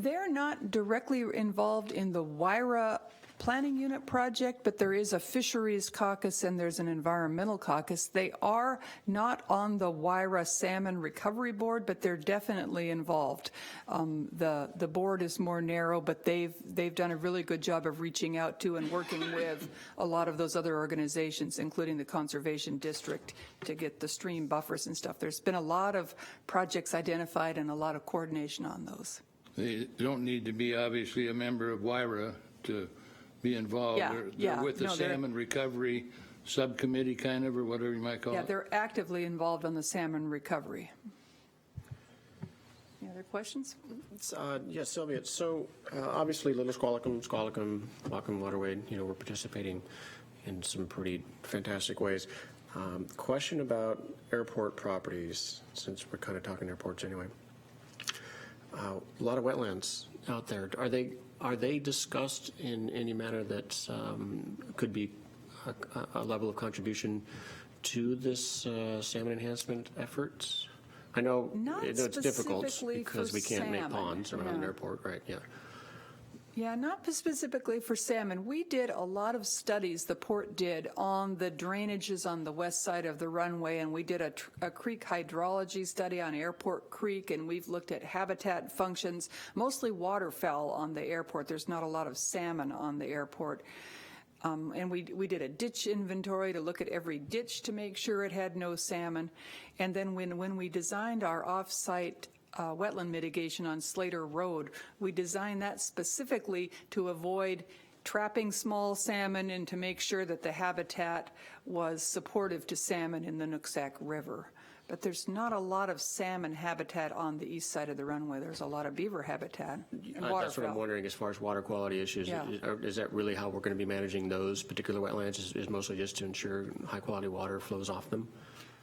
They're not directly involved in the WIRA planning unit project, but there is a fisheries caucus and there's an environmental caucus. They are not on the WIRA salmon recovery board, but they're definitely involved. The board is more narrow, but they've done a really good job of reaching out to and working with a lot of those other organizations, including the Conservation District, to get the stream buffers and stuff. There's been a lot of projects identified and a lot of coordination on those. They don't need to be obviously a member of WIRA to be involved. They're with the salmon recovery subcommittee, kind of, or whatever you might call it. Yeah, they're actively involved on the salmon recovery. Any other questions? Yes, Sylvia. So obviously, Little Squalicum, Whatcom Waterway, we're participating in some pretty fantastic ways. Question about airport properties, since we're kind of talking airports anyway. A lot of wetlands out there. Are they discussed in any manner that could be a level of contribution to this salmon enhancement efforts? I know it's difficult because we can't make ponds around an airport, right? Yeah. Yeah, not specifically for salmon. We did a lot of studies, the port did, on the drainages on the west side of the runway, and we did a creek hydrology study on Airport Creek, and we've looked at habitat functions, mostly waterfowl on the airport. There's not a lot of salmon on the airport. And we did a ditch inventory to look at every ditch to make sure it had no salmon. And then when we designed our off-site wetland mitigation on Slater Road, we designed that specifically to avoid trapping small salmon and to make sure that the habitat was supportive to salmon in the Nooksack River. But there's not a lot of salmon habitat on the east side of the runway. There's a lot of beaver habitat and That's what I'm waterfowl. wondering as far as water quality issues. Yeah. Is that really how we're going to be managing those particular wetlands, is mostly just to ensure high-quality water flows off them?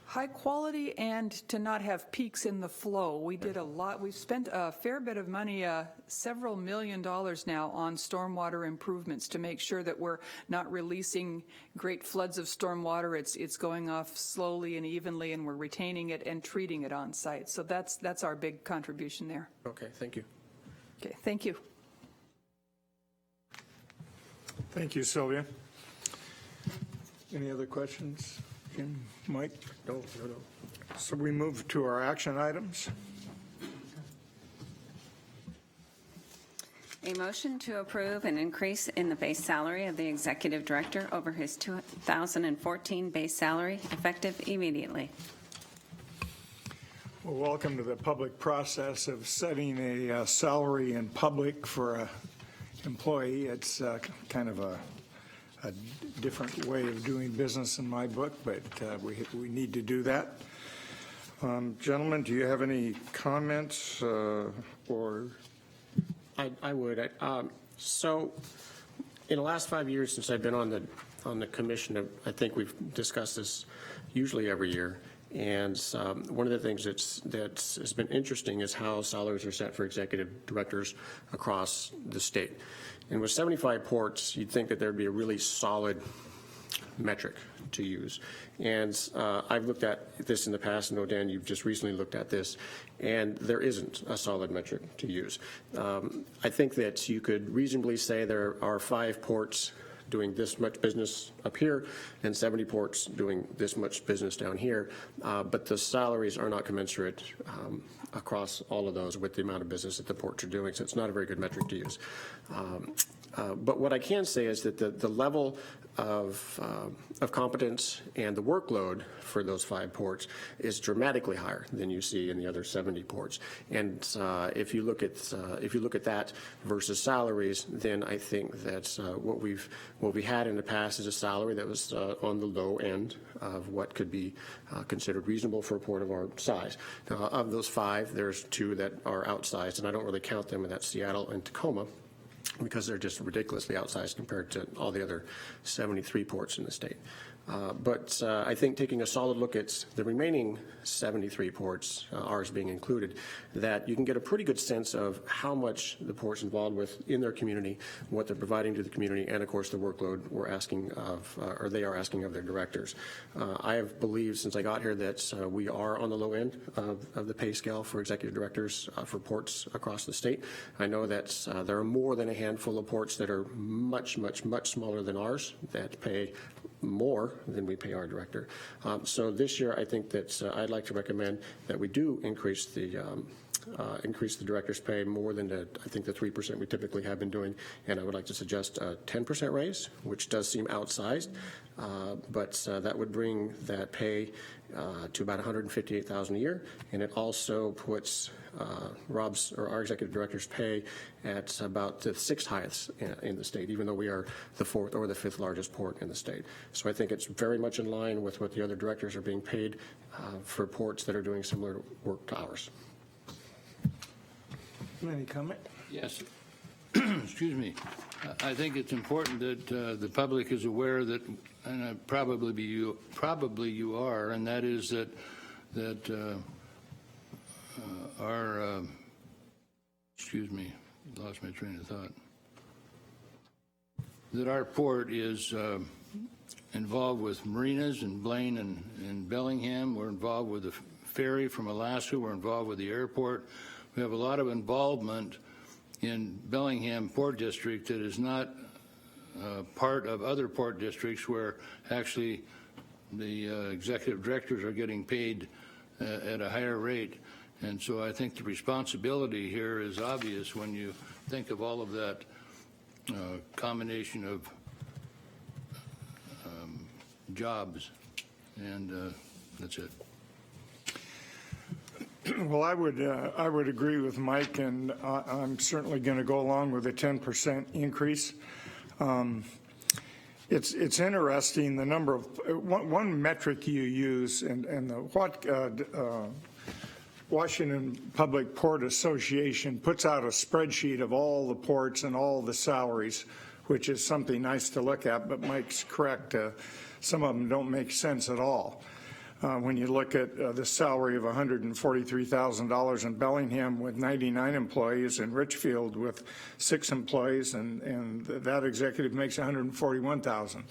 High quality and to not have peaks in the flow. We did a lot. We've spent a fair bit of money, several $1 million now, on stormwater improvements to make sure that we're not releasing great floods of stormwater. It's going off slowly and evenly, and we're retaining it and treating it on site. So that's our big contribution there. Okay, thank you. Okay, thank you. Thank you, Sylvia. Any other questions? Mike? No. So we move to our action items. A motion to approve an increase in the base salary of the executive director over his 2014 base salary, effective immediately. Well, welcome to the public process of setting a salary in public for an employee. It's kind of a different way of doing business in my book, but we need to do that. Gentlemen, do you have any comments or? I would. So in the last 5 years since I've been on the commission, I think we've discussed this usually every year. And one of the things that has been interesting is how salaries are set for executive directors across the state. And with 75 ports, you'd think that there'd be a really solid metric to use. And I've looked at this in the past, and Dan, you've just recently looked at this, and there isn't a solid metric to use. I think that you could reasonably say there are 5 ports doing this much business up here and 70 ports doing this much business down here, but the salaries are not commensurate across all of those with the amount of business that the ports are doing, so it's not a very good metric to use. But what I can say is that the level of competence and the workload for those 5 ports is dramatically higher than you see in the other 70 ports. And if you look at that versus salaries, then I think that what we had in the past is a salary that was on the low end of what could be considered reasonable for a port of our size. Now, of those 5, there's 2 that are outsized, and I don't really count them, and that's Seattle and Tacoma, because they're just ridiculously outsized compared to all the other 73 ports in the state. But I think taking a solid look at the remaining 73 ports, ours being included, that you can get a pretty good sense of how much the port's involved with in their community, what they're providing to the community, and of course the workload we're asking of, or they are asking of their directors. I have believed since I got here that we are on the low end of the pay scale for executive directors for ports across the state. I know that there are more than a handful of ports that are much, much, much smaller than ours that pay more than we pay our director. So this year, I think that I'd like to recommend that we do increase the director's pay more than I think the 3% we typically have been doing, and I would like to suggest a 10% raise, which does seem outsized, but that would bring that pay to about $158,000 a year, and it also puts our executive director's pay at about the 6th highest in the state, even though we are the 4th or the 5th largest port in the state. So I think it's very much in line with what the other directors are being paid for ports that are doing similar work to ours. Any comment? Yes. Excuse me. I think it's important that the public is aware that, and probably you are, and that is that our excuse me, lost my train of thought. That our port is involved with marinas in Blaine and Bellingham. We're involved with the ferry from Alaska. We're involved with the airport. We have a lot of involvement in Bellingham Port District that is not part of other port districts where actually the executive directors are getting paid at a higher rate. And so I think the responsibility here is obvious when you think of all of that combination of jobs. And that's it. Well, I would agree with Mike, and I'm certainly going to go along with a 10% increase. It's interesting, the number of, one metric you use, and what Washington Public Port Association puts out a spreadsheet of all the ports and all the salaries, which is something nice to look at, but Mike's correct. Some of them don't make sense at all. When you look at the salary of $143,000 in Bellingham with 99 employees, and Richfield with 6 employees, and that executive makes $141,000.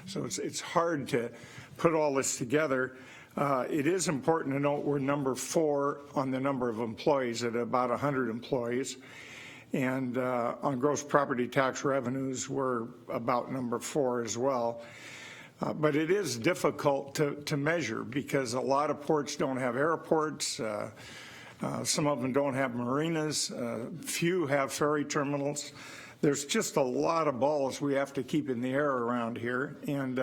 So it's hard to put all this together. It is important to note we're number 4 on the number of employees at about 100 employees. And on gross property tax revenues, we're about number 4 as well. But it is difficult to measure because a lot of ports don't have airports. Some of them don't have marinas. Few have ferry terminals. There's just a lot of balls we have to keep in the air around here. And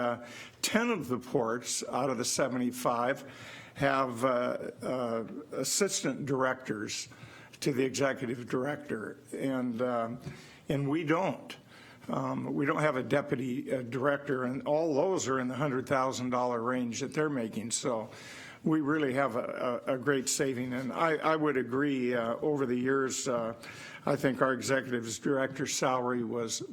10 of the ports out of the 75 have assistant directors to the executive director, and we don't. We don't have a deputy director, and all those are in the $100,000 range that they're making. So we really have a great saving. And I would agree, over the years, I think our executive director's salary was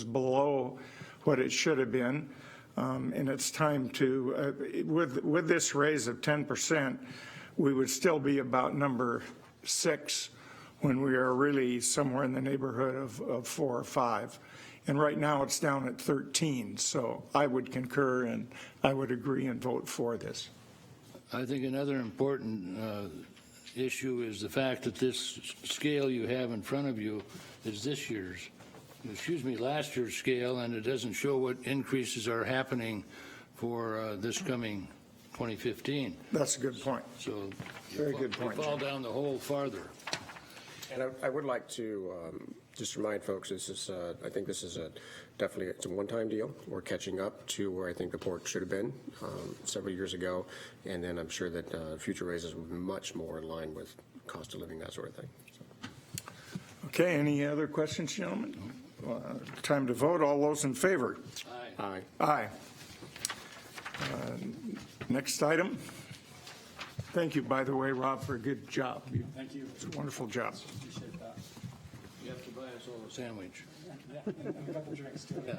below what it should have been. And it's time to, with this raise of 10%, we would still be about number 6 when we are really somewhere in the neighborhood of 4 or 5. And right now it's down at 13. So I would concur and I would agree and vote for this. I think another important issue is the fact that this scale you have in front of you is last year's scale, and it doesn't show what increases are happening for this coming 2015. That's a good point. So Very good point, we fall Jim. down the hole farther. And I would like to just remind folks, this is, I think this is definitely it's a one-time deal. We're catching up to where I think the port should have been several years ago, and then I'm sure that future raises will be much more in line with cost of living, that sort of thing. So. Okay, any other questions, gentlemen? Time to vote. All those in favor? Aye. Aye. Aye. Next item. Thank you, by the way, Rob, for a good job. Thank you. It's a wonderful job. Appreciate that. You have to buy us all a sandwich. A couple drinks too. Yeah.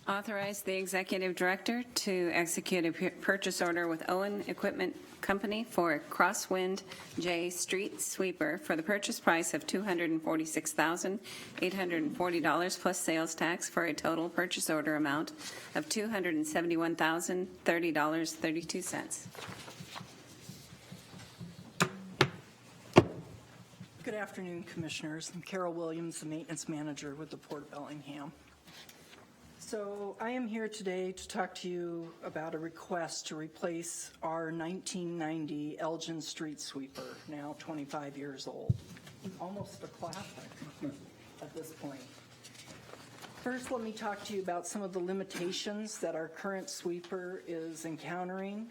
Authorize the executive director to execute a purchase order with Owen Equipment Company for a Crosswind J street sweeper for the purchase price of $246,840 plus sales tax for a total purchase order amount of $271,030.32. Good afternoon, Commissioners. I'm Carol Williams, the Maintenance Manager with the Port of Bellingham. So I am here today to talk to you about a request to replace our 1990 Elgin street sweeper, now 25 years old. Almost a classic at this point. First, let me talk to you about some of the limitations that our current sweeper is encountering.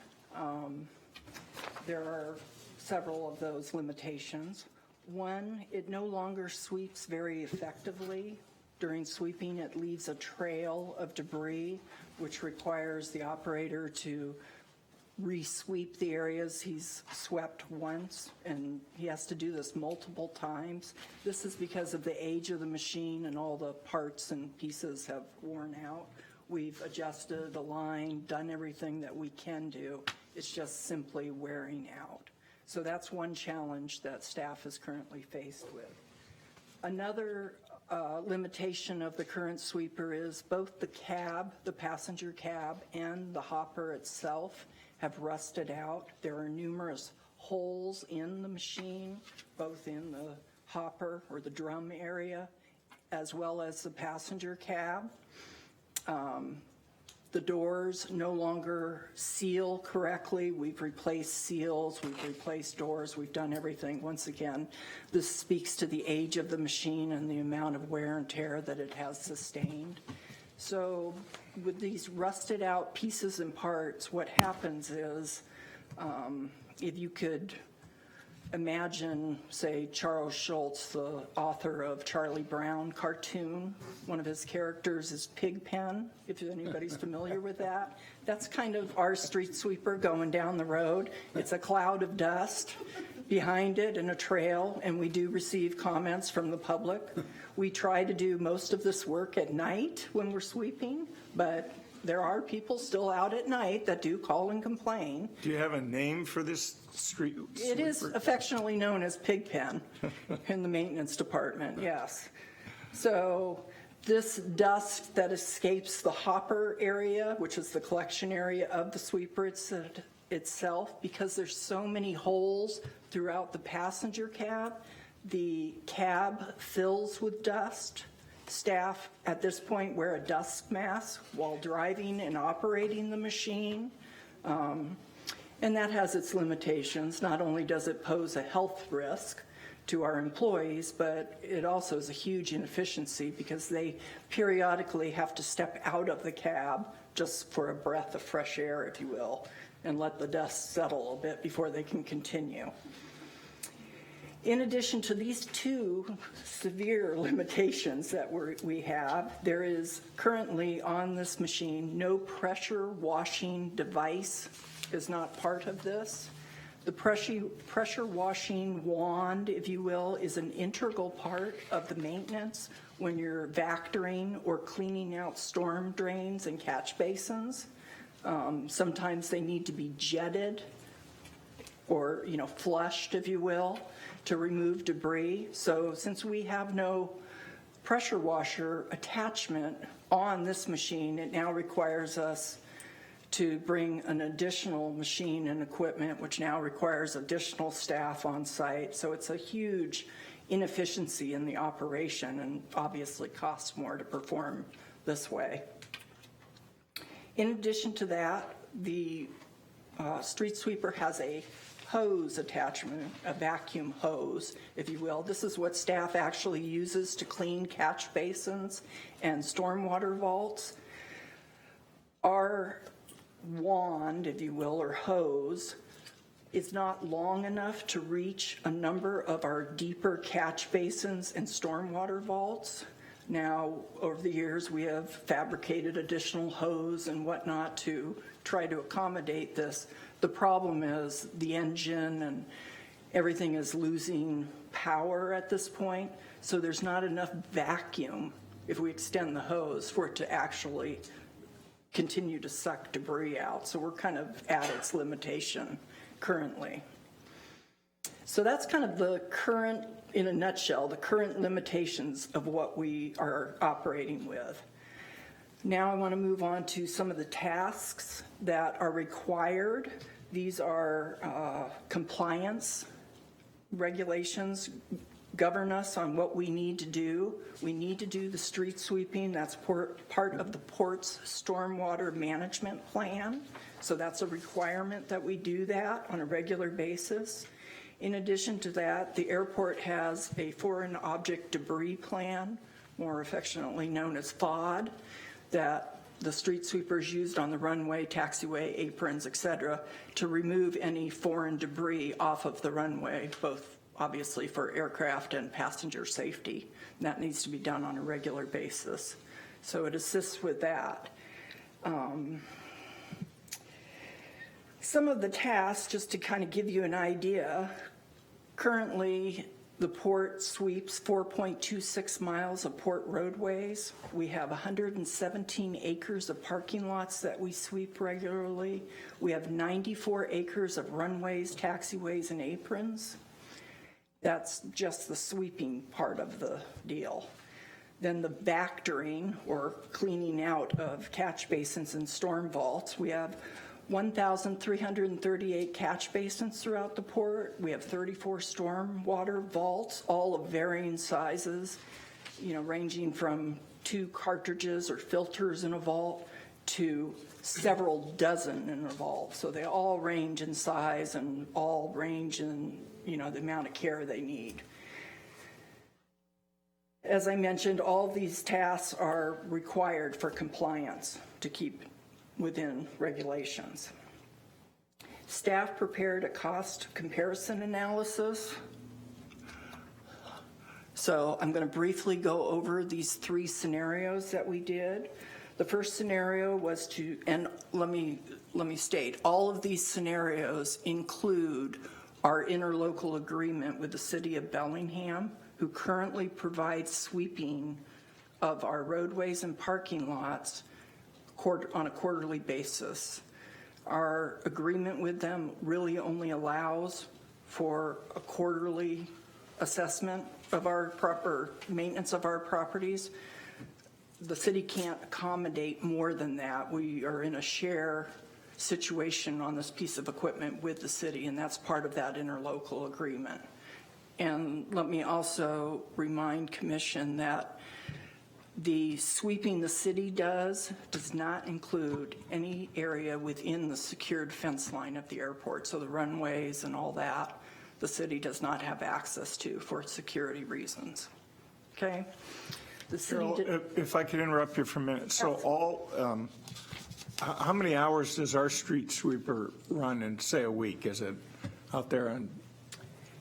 There are several of those limitations. One, it no longer sweeps very effectively. During sweeping, it leaves a trail of debris, which requires the operator to re-sweep the areas he's swept once, and he has to do this multiple times. This is because of the age of the machine and all the parts and pieces have worn out. We've adjusted the line, done everything that we can do. It's just simply wearing out. So that's one challenge that staff is currently faced with. Another limitation of the current sweeper is both the cab, the passenger cab, and the hopper itself have rusted out. There are numerous holes in the machine, both in the hopper or the drum area, as well as the passenger cab. The doors no longer seal correctly. We've replaced seals, we've replaced doors, we've done everything. Once again, this speaks to the age of the machine and the amount of wear and tear that it has sustained. So with these rusted out pieces and parts, what happens is, if you could imagine, say, Charles Schultz, the author of Charlie Brown cartoon, one of his characters is Pigpen, if anybody's familiar with that. That's kind of our street sweeper going down the road. It's a cloud of dust behind it and a trail, and we do receive comments from the public. We try to do most of this work at night when we're sweeping, but there are people still out at night that do call and complain. Do you have a name for this street sweeper? It is affectionately known as Pigpen in the maintenance department, yes. So this dust that escapes the hopper area, which is the collection area of the sweeper itself, because there's so many holes throughout the passenger cab, the cab fills with dust. Staff at this point wear a dust mask while driving and operating the machine. And that has its limitations. Not only does it pose a health risk to our employees, but it also is a huge inefficiency because they periodically have to step out of the cab just for a breath of fresh air, if you will, and let the dust settle a bit before they can continue. In addition to these two severe limitations that we have, there is currently on this machine no pressure washing device is not part of this. The pressure washing wand, if you will, is an integral part of the maintenance when you're vectoring or cleaning out storm drains and catch basins. Sometimes they need to be jetted or, flushed, if you will, to remove debris. So since we have no pressure washer attachment on this machine, it now requires us to bring an additional machine and equipment, which now requires additional staff on site. So it's a huge inefficiency in the operation and obviously costs more to perform this way. In addition to that, the street sweeper has a hose attachment, a vacuum hose, if you will. This is what staff actually uses to clean catch basins and stormwater vaults. Our wand, if you will, or hose, is not long enough to reach a number of our deeper catch basins and stormwater vaults. Now, over the years, we have fabricated additional hose and whatnot to try to accommodate this. The problem is the engine and everything is losing power at this point, so there's not enough vacuum, if we extend the hose, for it to actually continue to suck debris out. So we're kind of at its limitation currently. So that's kind of the current, in a nutshell, the current limitations of what we are operating with. Now I want to move on to some of the tasks that are required. These are compliance regulations govern us on what we need to do. We need to do the street sweeping. That's part of the port's stormwater management plan. So that's a requirement that we do that on a regular basis. In addition to that, the airport has a foreign object debris plan, more affectionately known as FOD, that the street sweepers used on the runway, taxiway, aprons, et cetera, to remove any foreign debris off of the runway, both obviously for aircraft and passenger safety. And that needs to be done on a regular basis. So it assists with that. Some of the tasks, just to kind of give you an idea, currently the port sweeps 4.26 miles of port roadways. We have 117 acres of parking lots that we sweep regularly. We have 94 acres of runways, taxiways, and aprons. That's just the sweeping part of the deal. Then the vectoring, or cleaning out of catch basins and storm vaults. We have 1,338 catch basins throughout the port. We have 34 storm water vaults, all of varying sizes, ranging from 2 cartridges or filters in a vault to several dozen in a vault. So they all range in size and all range in, the amount of care they need. As I mentioned, all these tasks are required for compliance to keep within regulations. Staff prepared a cost comparison analysis. So I'm going to briefly go over these 3 scenarios that we did. The first scenario was to, and let me state, all of these scenarios include our interlocal agreement with the city of Bellingham, who currently provides sweeping of our roadways and parking lots on a quarterly basis. Our agreement with them really only allows for a quarterly assessment of our proper maintenance of our properties. The city can't accommodate more than that. We are in a share situation on this piece of equipment with the city, and that's part of that interlocal agreement. And let me also remind Commission that the sweeping the city does not include any area within the secured fence line of the airport. So the runways and all that, the city does not have access to for security reasons. Okay? The city Carol, if I could interrupt you for a minute. So how many hours does our street sweeper run in, say, a week? Is it out there on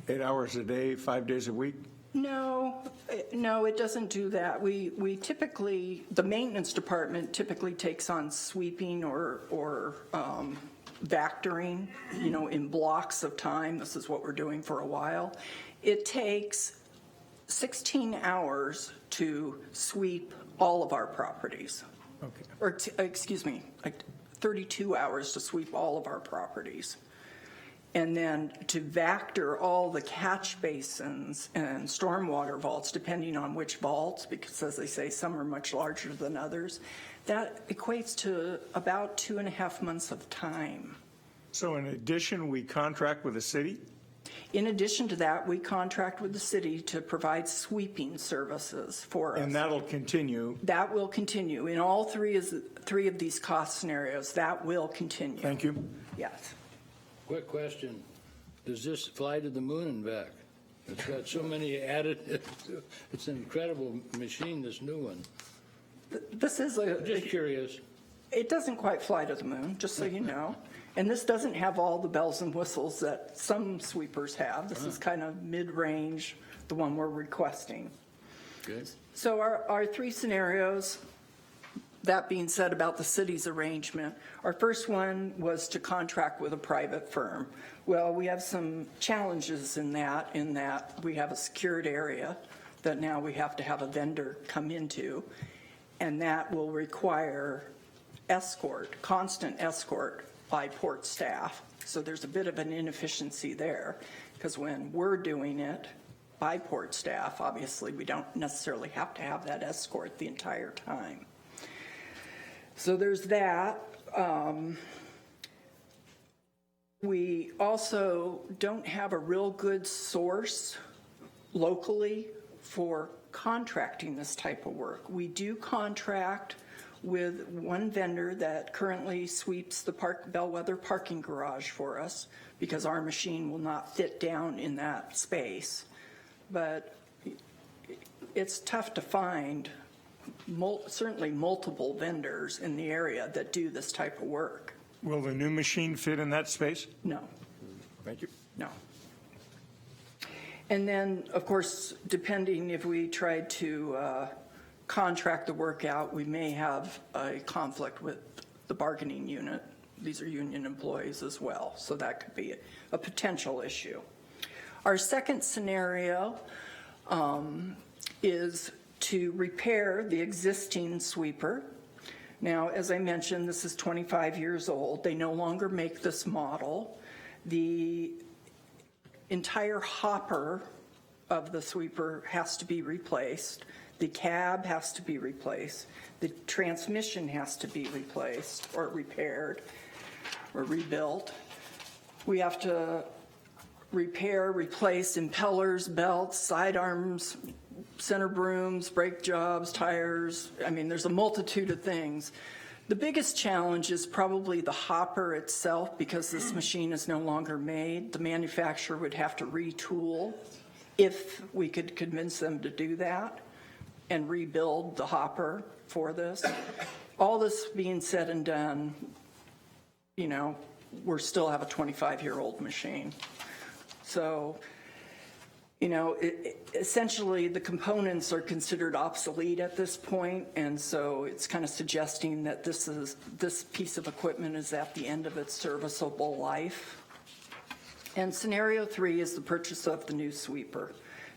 8 hours a day, 5 days a week? No, it doesn't do that. We typically, the maintenance department typically takes on sweeping or vectoring, in blocks of time. This is what we're doing for a while. It takes 16 hours to sweep all of our properties. Okay. Or, excuse me, like 32 hours to sweep all of our properties. And then to vector all the catch basins and stormwater vaults, depending on which vaults, because as they say, some are much larger than others, that equates to about 2.5 months of time. So in addition, we contract with the city? In addition to that, we contract with the city to provide sweeping services for us. And that'll continue? That will continue. In all three of these cost scenarios, that will continue. Thank you. Yes. Quick question. Does this fly to the moon and back? It's got so many added, it's an incredible machine, this new one. This is Just curious. It doesn't quite fly to the moon, just so you know. And this doesn't have all the bells and whistles that some sweepers have. This is kind of mid-range, the one we're requesting. Good. So our 3 scenarios, that being said about the city's arrangement, our first one was to contract with a private firm. Well, we have some challenges in that we have a secured area that now we have to have a vendor come into, and that will require constant escort by port staff. So there's a bit of an inefficiency there, because when we're doing it by port staff, obviously we don't necessarily have to have that escort the entire time. So there's that. We also don't have a real good source locally for contracting this type of work. We do contract with one vendor that currently sweeps the Bellwether parking garage for us because our machine will not fit down in that space. But it's tough to find certainly multiple vendors in the area that do this type of work. Will the new machine fit in that space? No. Thank you. No. And then, of course, depending if we tried to contract the work out, we may have a conflict with the bargaining unit. These are union employees as well, so that could be a potential issue. Our second scenario is to repair the existing sweeper. Now, as I mentioned, this is 25 years old. They no longer make this model. The entire hopper of the sweeper has to be replaced. The cab has to be replaced. The transmission has to be replaced or repaired or rebuilt. We have to replace impellers, belts, sidearms, center brooms, brake jobs, tires. I mean, there's a multitude of things. The biggest challenge is probably the hopper itself, because this machine is no longer made. The manufacturer would have to retool if we could convince them to do that. and rebuild the hopper for this. All this being said and done, you know, we still have a 25-year-old machine. So, you know, essentially the components are considered obsolete at this point, and so it's kind of suggesting that this piece of equipment is at the end of its serviceable life. And scenario 3 is the purchase of the new sweeper.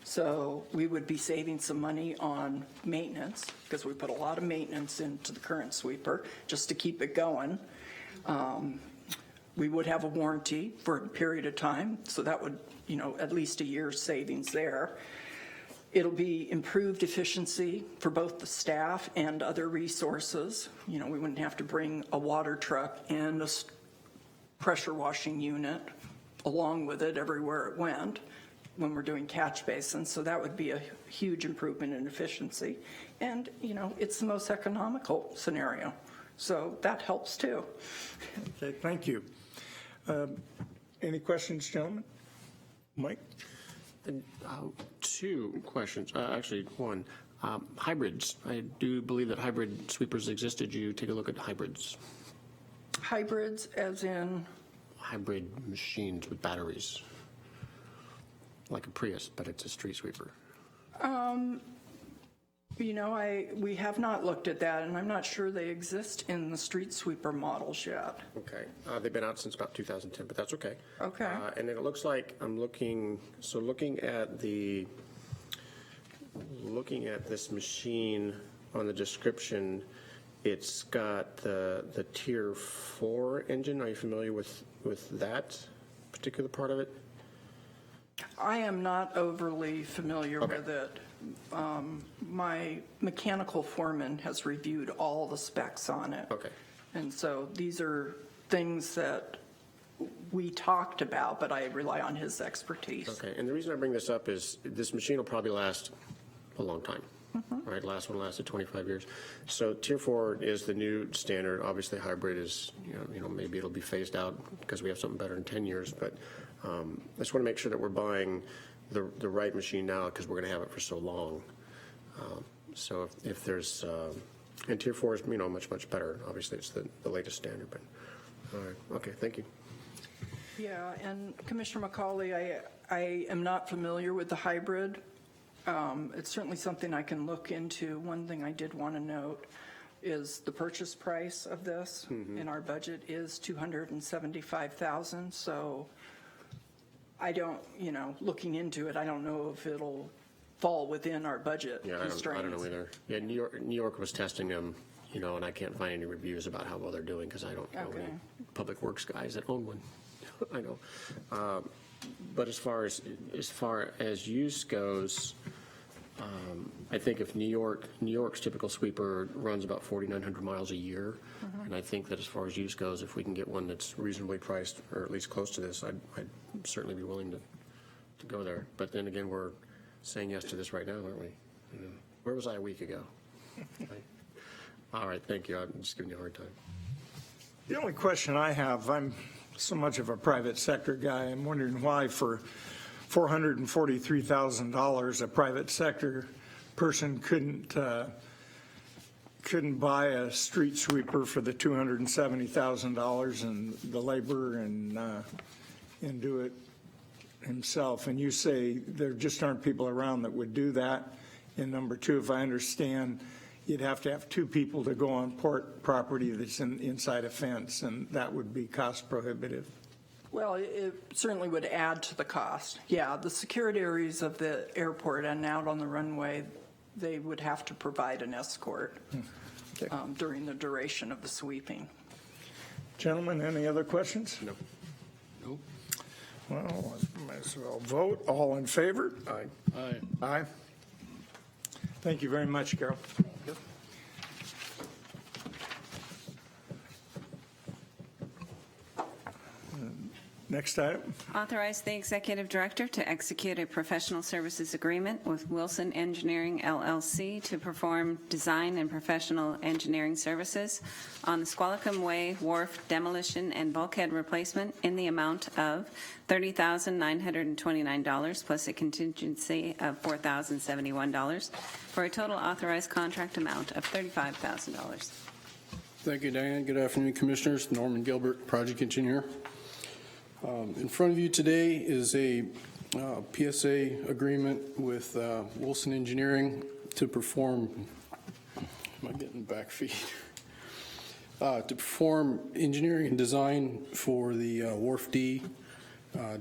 So we would be saving some money on maintenance because we put a lot of maintenance into the current sweeper just to keep it going. We would have a warranty for a period of time, so that would, you know, at least a year's savings there. It'll be improved efficiency for both the staff and other resources. You know, we wouldn't have to bring a water truck and a pressure washing unit along with it everywhere it went when we're doing catch basins, so that would be a huge improvement in efficiency. And, you know, it's the most economical scenario, so that helps too. Okay, thank you. Any questions, gentlemen? Mike? Two questions, actually one. Hybrids, I do believe that hybrid sweepers exist. Did you take a look at hybrids? Hybrids as in? Hybrid machines with batteries, like a Prius, but it's a street sweeper. You know, we have not looked at that, and I'm not sure they exist in the street sweeper models yet. Okay, they've been out since about 2010, but that's okay. Okay. And then it looks like I'm looking at this machine on the description, it's got the Tier 4 engine. Are you familiar with that particular part of it? I am not overly familiar with it. My mechanical foreman has reviewed all the specs on it. Okay. And so these are things that we talked about, but I rely on his expertise. Okay, and the reason I bring this up is this machine will probably last a long time. Right, last one lasted 25 years. So Tier 4 is the new standard. Obviously, hybrid is, you know, maybe it'll be phased out because we have something better in 10 years. But I just want to make sure that we're buying the right machine now because we're going to have it for so long. So if there's, and Tier 4 is, you know, much better. Obviously, it's the latest standard. But all right, okay, thank you. Yeah, and Commissioner McCauley, I am not familiar with the hybrid. It's certainly something I can look into. One thing I did want to note is the purchase price of this in our budget is $275,000. So I don't, you know, looking into it, I don't know if it'll fall within our budget constraints. I don't know either. Yeah, New York was testing them, you know, and I can't find any reviews about how well they're doing because I don't know any public works guys that own one. I know. But as far as use goes, I think if New York's typical sweeper runs about 4,900 miles a year, and I think that as far as use goes, if we can get one that's reasonably priced or at least close to this, I'd certainly be willing to go there. But then again, we're saying yes to this right now, aren't we? You know, where was I a week ago? Right. All right, thank you. I'm just giving you a hard time. The only question I have, I'm so much of a private sector guy, I'm wondering why for $443,000 a private sector person couldn't buy a street sweeper for the $270,000 and the labor and do it himself. And you say there just aren't people around that would do that. And number two, if I understand, you'd have to have two people to go on port property that's inside a fence, and that would be cost prohibitive. Well, it certainly would add to the cost. Yeah, the security areas of the airport and out on the runway, they would have to provide an escort during the duration of the sweeping. Gentlemen, any other questions? No. Nope. Well, I might as well vote. All in favor? Aye. Aye. Aye. Thank you very much, Carol. Next item. Authorize the executive director to execute a professional services agreement with Wilson Engineering LLC to perform design and professional engineering services on the Squalicum Way Wharf demolition and bulkhead replacement in the amount of $30,929 plus a contingency of $4,071 for a total authorized contract amount of $35,000. Thank you, Diane. Good afternoon, Commissioners. Norman Gilbert, project engineer. In front of you today is a PSA agreement with Wilson Engineering to perform, am I getting back feet? To perform engineering and design for the Wharf D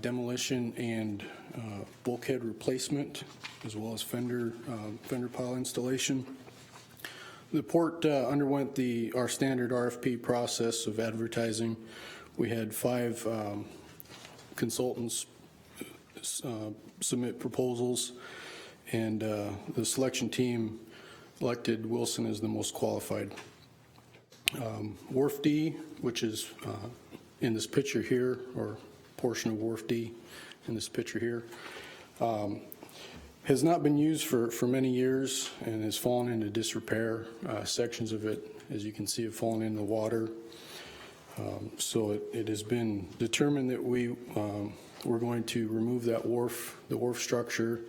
demolition and bulkhead replacement, as well as fender pile installation. The port underwent our standard RFP process of advertising. We had 5 consultants submit proposals, and the selection team elected Wilson as the most qualified. Wharf D, which is in this picture here, or portion of Wharf D in this picture here, has not been used for many years and has fallen into disrepair. Sections of it, as you can see, have fallen into the water. So it has been determined that we're going to remove the wharf structure,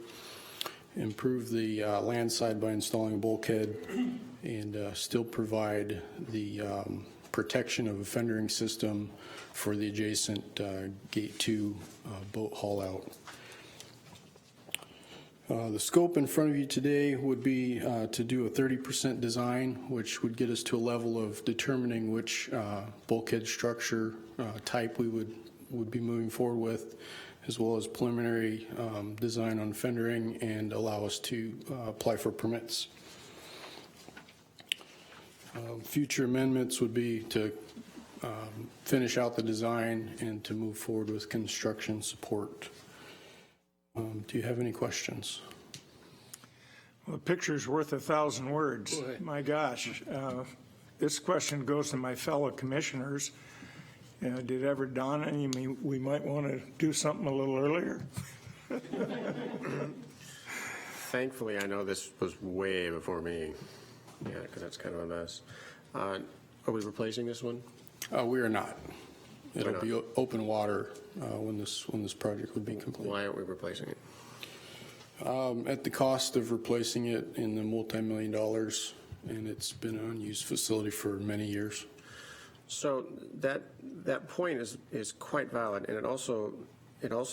improve the land side by installing a bulkhead, and still provide the protection of a fendering system for the adjacent Gate 2 boat haul out. The scope in front of you today would be to do a 30% design, which would get us to a level of determining which bulkhead structure type we would be moving forward with, as well as preliminary design on fendering, and allow us to apply for permits. Future amendments would be to finish out the design and to move forward with construction support. Do you have any questions? Well, a picture's worth 1,000 words. Boy. My gosh. This question goes to my fellow commissioners. Did it ever dawn on you we might want to do something a little earlier? Thankfully, I know this was way before me. Yeah, because that's kind of a mess. Are we replacing this one? We are not. It'll not? be open water when this project would be complete. Why aren't we replacing it? At the cost of replacing it in the multi-million dollars, and it's been an unused facility for many years. So that point is quite valid, and it also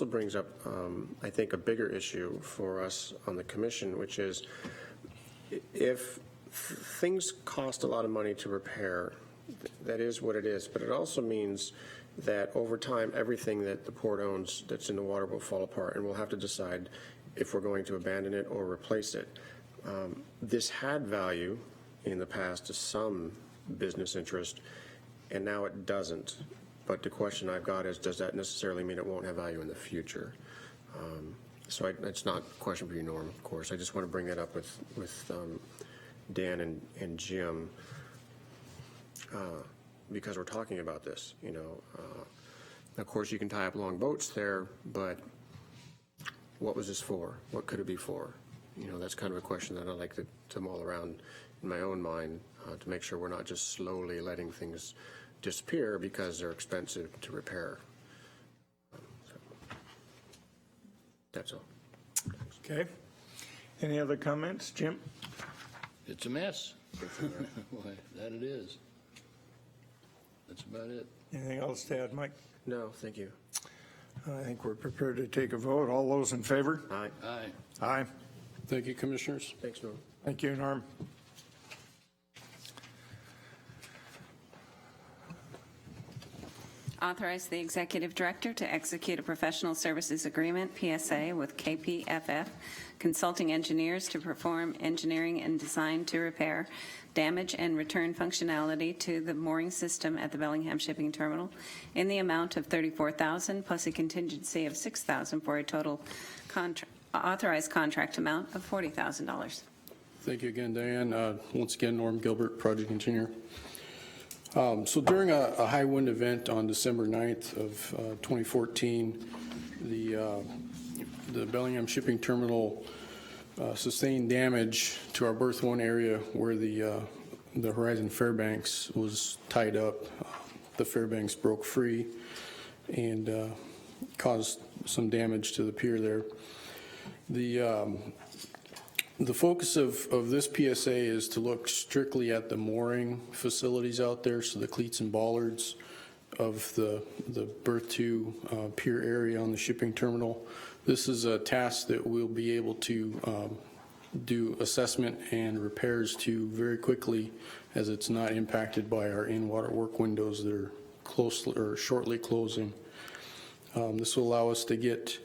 brings up, I think, a bigger issue for us on the commission, which is if things cost a lot of money to repair, that is what it is, but it also means that over time, everything that the port owns that's in the water will fall apart, and we'll have to decide if we're going to abandon it or replace it. This had value in the past to some business interest, and now it doesn't. But the question I've got is, does that necessarily mean it won't have value in the future? So it's not a question for you, Norm, of course. I just want to bring that up with Dan and Jim, because we're talking about this. Of course, you can tie up long boats there, but what was this for? What could it be for? That's kind of a question that I like to mull around in my own mind to make sure we're not just slowly letting things disappear because they're expensive to repair. That's all. Okay. Any other comments, Jim? It's a mess. Why, that it is. That's about it. Anything else to add, Mike? No, thank you. I think we're prepared to take a vote. All those in favor? Aye. Aye. Aye. Thank you, Commissioners. Thanks, Norm. Thank you, Norm. Authorize the executive director to execute a professional services agreement, PSA, with KPFF Consulting Engineers to perform engineering and design to repair damage and return functionality to the mooring system at the Bellingham Shipping Terminal in the amount of $34,000 plus a contingency of $6,000 for a total authorized contract amount of $40,000. Thank you again, Diane. Once again, Norm Gilbert, project engineer. So during a high wind event on December 9th of 2014, the Bellingham shipping terminal sustained damage to our berth 1 area where the Horizon Fairbanks was tied up. The Fairbanks broke free and caused some damage to the pier there. The focus of this PSA is to look strictly at the mooring facilities out there, so the cleats and bollards of the berth 2 pier area on the shipping terminal. This is a task that we'll be able to do assessment and repairs to very quickly, as it's not impacted by our in-water work windows that are closely or shortly closing. This will allow us to get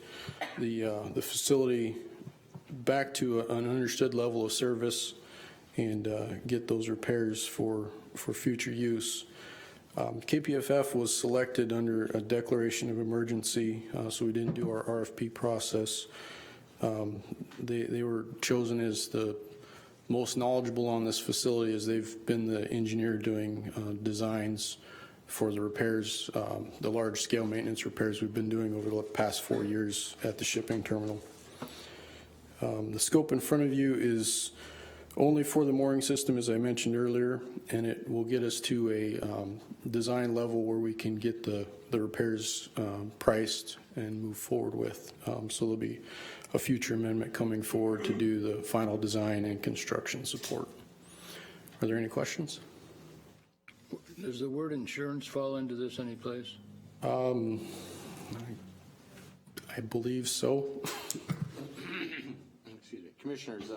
the facility back to an understood level of service and get those repairs for future use. KPFF was selected under a declaration of emergency, so we didn't do our RFP process. They were chosen as the most knowledgeable on this facility, as they've been the engineer doing designs for the repairs, the large-scale maintenance repairs we've been doing over the past 4 years at the shipping terminal. The scope in front of you is only for the mooring system, as I mentioned earlier, and it will get us to a design level where we can get the repairs priced and move forward with. So there'll be a future amendment coming forward to do the final design and construction support. Are there any questions? Does the word insurance fall into this any place? I believe so. Excuse me. Commissioners,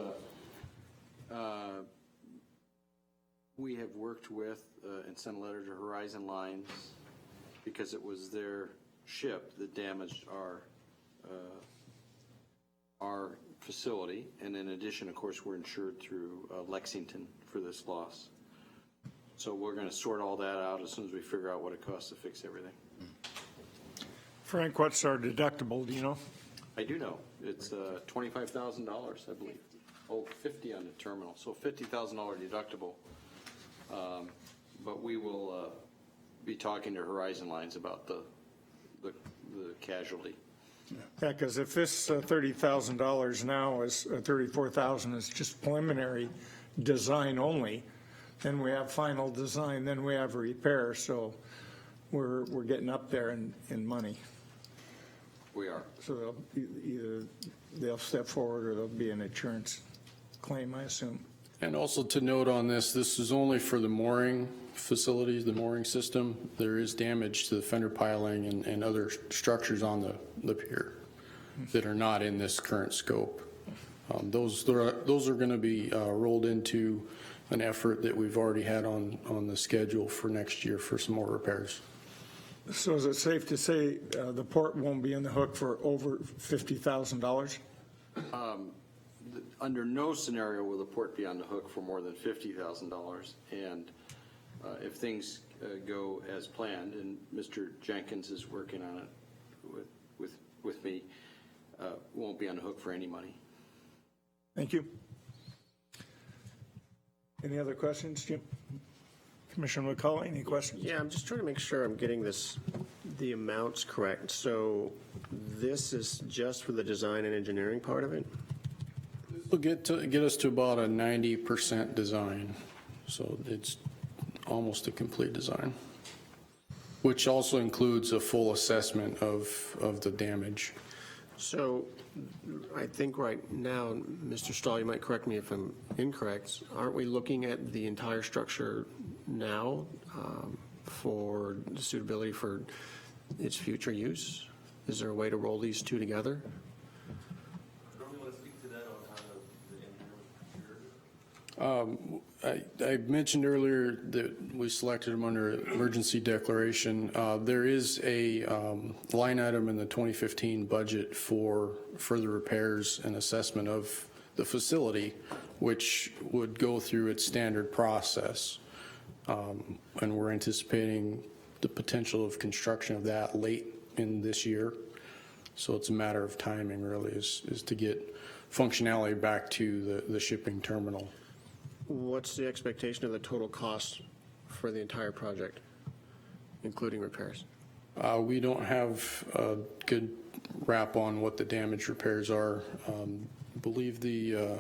we have worked with and sent a letter to Horizon Lines because it was their ship that damaged our facility. And in addition, of course, we're insured through Lexington for this loss. So we're going to sort all that out as soon as we figure out what it costs to fix everything. Frank, what's our deductible, do you know? I do know. It's $25,000, I believe. Oh, 50 on the terminal, so $50,000 deductible. But we will be talking to Horizon Lines about the casualty. Yeah, because if this $30,000 now is, $34,000 is just preliminary design only, then we have final design, then we have repair, so we're getting up there in money. We are. So either they'll step forward or there'll be an insurance claim, I assume. And also to note on this is only for the mooring facilities, the mooring system. There is damage to the fender piling and other structures on the pier that are not in this current scope. Those are going to be rolled into an effort that we've already had on the schedule for next year for some more repairs. So is it safe to say the port won't be in the hook for over $50,000? Under no scenario will the port be on the hook for more than $50,000. And if things go as planned, and Mr. Jenkins is working on it with me, won't be on the hook for any money. Thank you. Any other questions, Jim? Commissioner McCauley, any questions? Yeah, I'm just trying to make sure I'm getting the amounts correct. So this is just for the design and engineering part of it? Will get us to about a 90% design, so it's almost a complete design, which also includes a full assessment of the damage. So I think right now, Mr. Stahl, you might correct me if I'm incorrect, aren't we looking at the entire structure now for the suitability for its future use? Is there a way to roll these two together? I mentioned earlier that we selected them under emergency declaration. There is a line item in the 2015 budget for further repairs and assessment of the facility, which would go through its standard process. And we're anticipating the potential of construction of that late in this year. So it's a matter of timing, really, is to get functionality back to the shipping terminal. What's the expectation of the total cost for the entire project, including repairs? We don't have a good wrap on what the damage repairs are. I believe the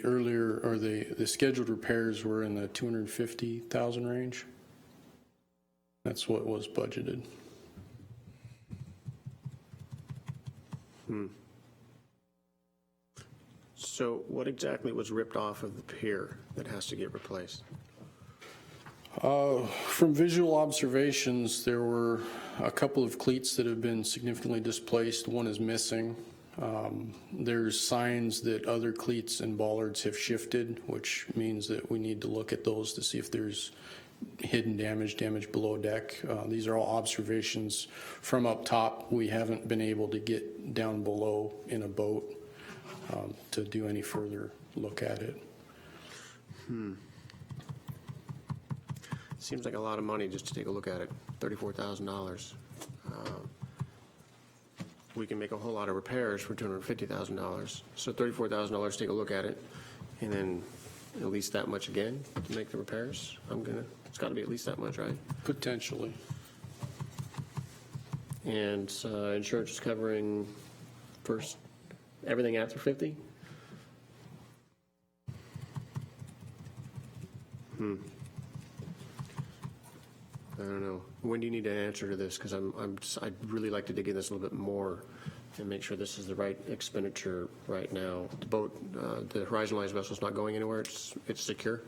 earlier, or the scheduled repairs were in the 250,000 range. That's what was budgeted. So what exactly was ripped off of the pier that has to get replaced? From visual observations, there were a couple of cleats that have been significantly displaced. One is missing. There's signs that other cleats and bollards have shifted, which means that we need to look at those to see if there's hidden damage below deck. These are all observations from up top. We haven't been able to get down below in a boat to do any further look at it. Seems like a lot of money just to take a look at it, $34,000. We can make a whole lot of repairs for $250,000. So $34,000 to take a look at it, and then at least that much again to make the repairs? It's got to be at least that much, right? Potentially. And insurance is covering first everything after 50? I don't know. When do you need an answer to this? Because I'd really like to dig in this a little bit more and make sure this is the right expenditure right now. The boat, the Horizon Lines vessel's not going anywhere. It's secure.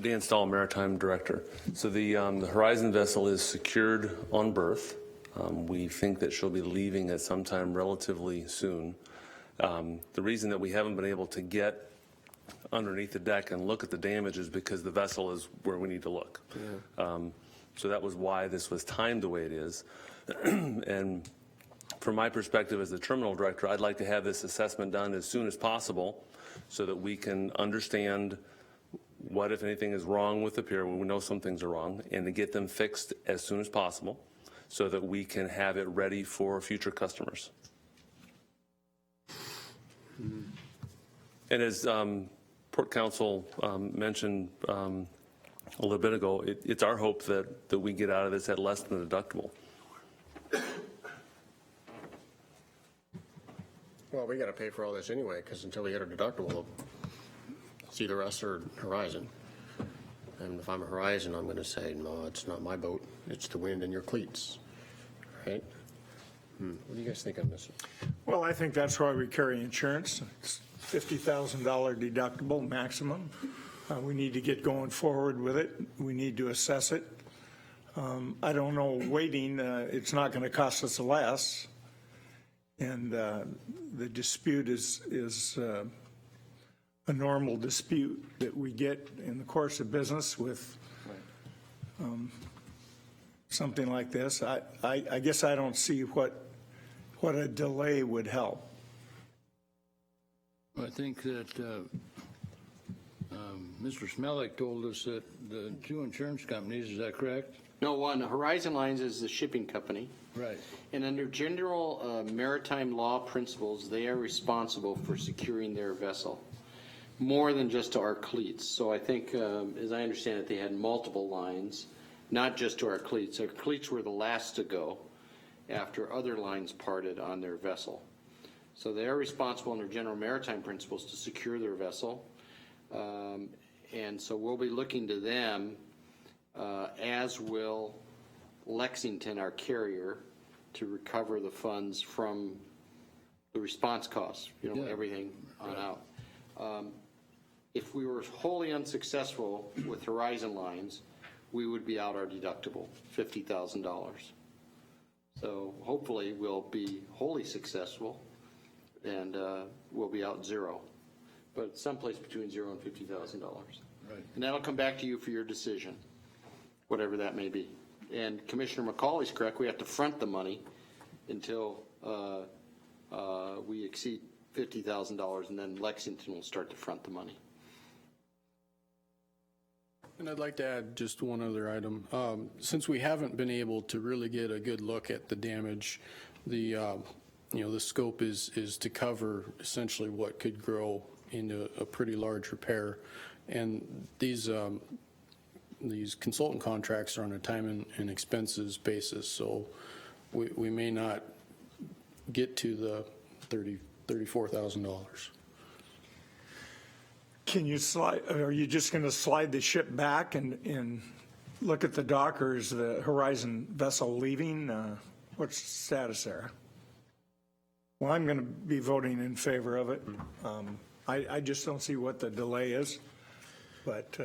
Dan Stahl, Maritime Director. So the Horizon vessel is secured on berth. We think that she'll be leaving at some time relatively soon. The reason that we haven't been able to get underneath the deck and look at the damage is because the vessel is where we need to look. Yeah. So that was why this was timed the way it is. And from my perspective as the terminal director, I'd like to have this assessment done as soon as possible so that we can understand what, if anything, is wrong with the pier when we know some things are wrong, and to get them fixed as soon as possible so that we can have it ready for future customers. And as Port Council mentioned a little bit ago, it's our hope that we get out of this at less than the deductible. Well, we got to pay for all this anyway, because until we hit our deductible, it's either us or Horizon. And if I'm a Horizon, I'm going to say, no, it's not my boat. It's the wind and your cleats, right? What do you guys think on this? Well, I think that's why we carry insurance. It's $50,000 deductible maximum. We need to get going forward with it. We need to assess it. I don't know, waiting, it's not going to cost us less. And the dispute is a normal dispute that we get in the course of business with something like this. I guess I don't see what a delay would help. I think that Mr. Smellick told us that the two insurance companies, is that correct? No, one, Horizon Lines is the shipping company. Right. And under general maritime law principles, they are responsible for securing their vessel, more than just to our cleats. So I think, as I understand it, they had multiple lines, not just to our cleats. Our cleats were the last to go after other lines parted on their vessel. So they are responsible under general maritime principles to secure their vessel. And so we'll be looking to them, as will Lexington, our carrier, to recover the funds from the response costs, everything on out. If we were wholly unsuccessful with Horizon Lines, we would be out our deductible, $50,000. So hopefully we'll be wholly successful and we'll be out zero, but someplace between $0 and $50,000. Right. And that'll come back to you for your decision, whatever that may be. And Commissioner McCauley's correct. We have to front the money until we exceed $50,000, and then Lexington will start to front the money. And I'd like to add just one other item. Since we haven't been able to really get a good look at the damage, the scope is to cover essentially what could grow into a pretty large repair. And these consultant contracts are on a time and expenses basis, so we may not get to the $34,000. Can you slide, are you just going to slide the ship back and look at the dock, or is the Horizon vessel leaving? What's the status there? Well, I'm going to be voting in favor of it. I just don't see what the delay is, but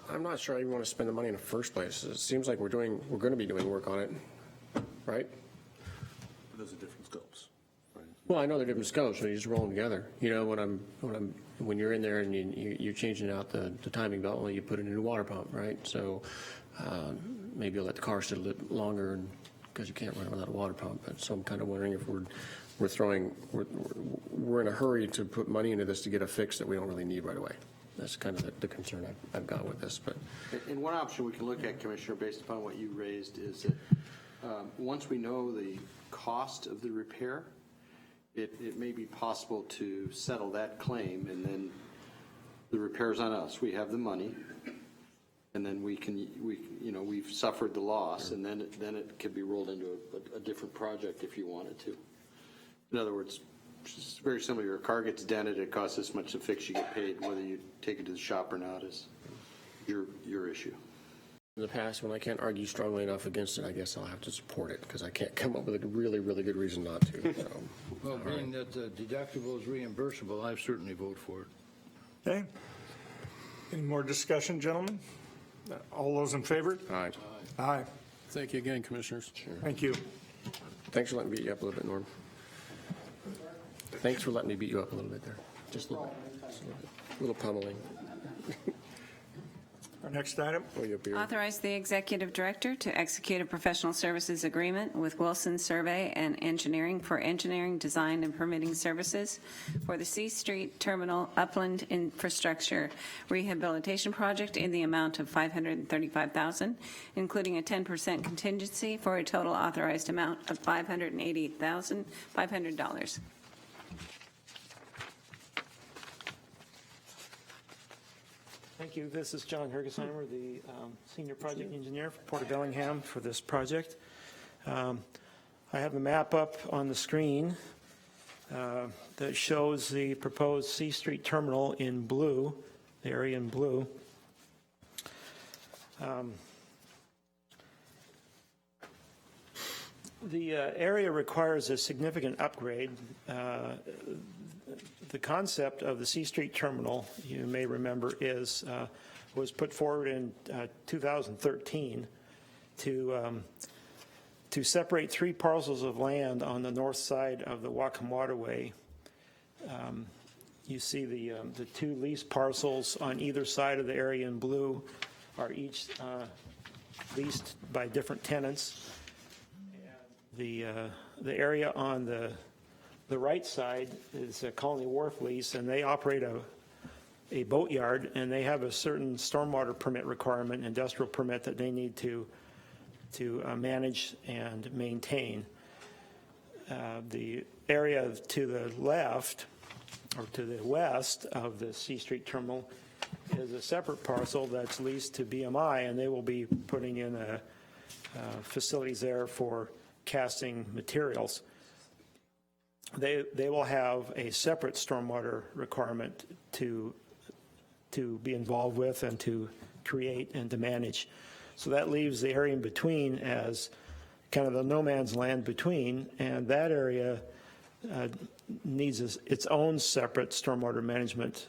I'm not sure I even want to spend the money in the first place. It seems like we're going to be doing work on it, right? Those are different scopes. Well, I know they're different scopes, but you just roll them together. You know, when you're in there and you're changing out the timing belt, well, you put in a new water pump, right? So maybe you'll let the car sit a little longer because you can't run without a water pump. But so I'm kind of wondering if we're in a hurry to put money into this to get a fix that we don't really need right away. That's kind of the concern I've got with this. But And one option we can look at, Commissioner, based upon what you raised, is that once we know the cost of the repair, it may be possible to settle that claim, and then the repair's on us. We have the money, and then we've suffered the loss, and then it can be rolled into a different project if you wanted to. In other words, it's very similar. Your car gets dented, it costs this much to fix, you get paid. Whether you take it to the shop or not is your issue. in the past, when I can't argue strongly enough against it, I guess I'll have to support it because I can't come up with a really, really good reason not to. So. Well, being that the deductible is reimbursable, I certainly vote for it. Okay. Any more discussion, gentlemen? All those in favor? Aye. Aye. Thank you again, Commissioners. Sure. Thank you. Thanks for letting me beat you up a little bit, Norm. Thanks for letting me beat you up a little bit there. Just a little bit. Just a little pummeling. Our next item. Authorize the Executive Director to execute a professional services agreement with Wilson Survey and Engineering for engineering, design, and permitting services for the C Street Terminal Upland Infrastructure Rehabilitation Project in the amount of $535,000, including a 10% contingency for a total authorized amount of $588,500. Thank you. This is John Hergesheimer, the Senior Project Engineer for Port of Bellingham for this project. I have the map up on the screen that shows the proposed C Street Terminal in blue, the area in blue. The area requires a significant upgrade. The concept of the C Street Terminal, you may remember, was put forward in 2013 to separate 3 parcels of land on the north side of the Whatcom Waterway. You see the 2 lease parcels on either side of the area in blue are each leased by different tenants. The area on the right side is a Colony Wharf lease, and they operate a boatyard, and they have a certain stormwater permit requirement, industrial permit that they need to manage and maintain. The area to the left, or to the west of the C Street Terminal, is a separate parcel that's leased to BMI, and they will be putting in facilities there for casting materials. They will have a separate stormwater requirement to be involved with and to create and to manage. So that leaves the area in between as kind of the no man's land between, and that area needs its own separate stormwater management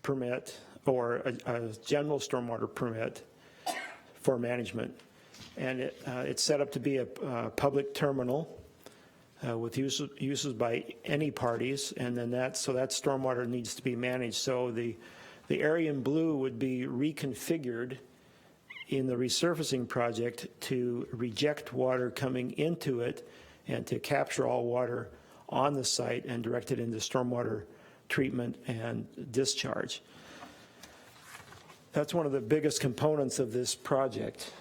permit, or a general stormwater permit for management. And it's set up to be a public terminal with uses by any parties, and then that stormwater needs to be managed. So the area in blue would be reconfigured in the resurfacing project to reject water coming into it and to capture all water on the site and direct it into stormwater treatment and discharge. That's one of the biggest components of this project,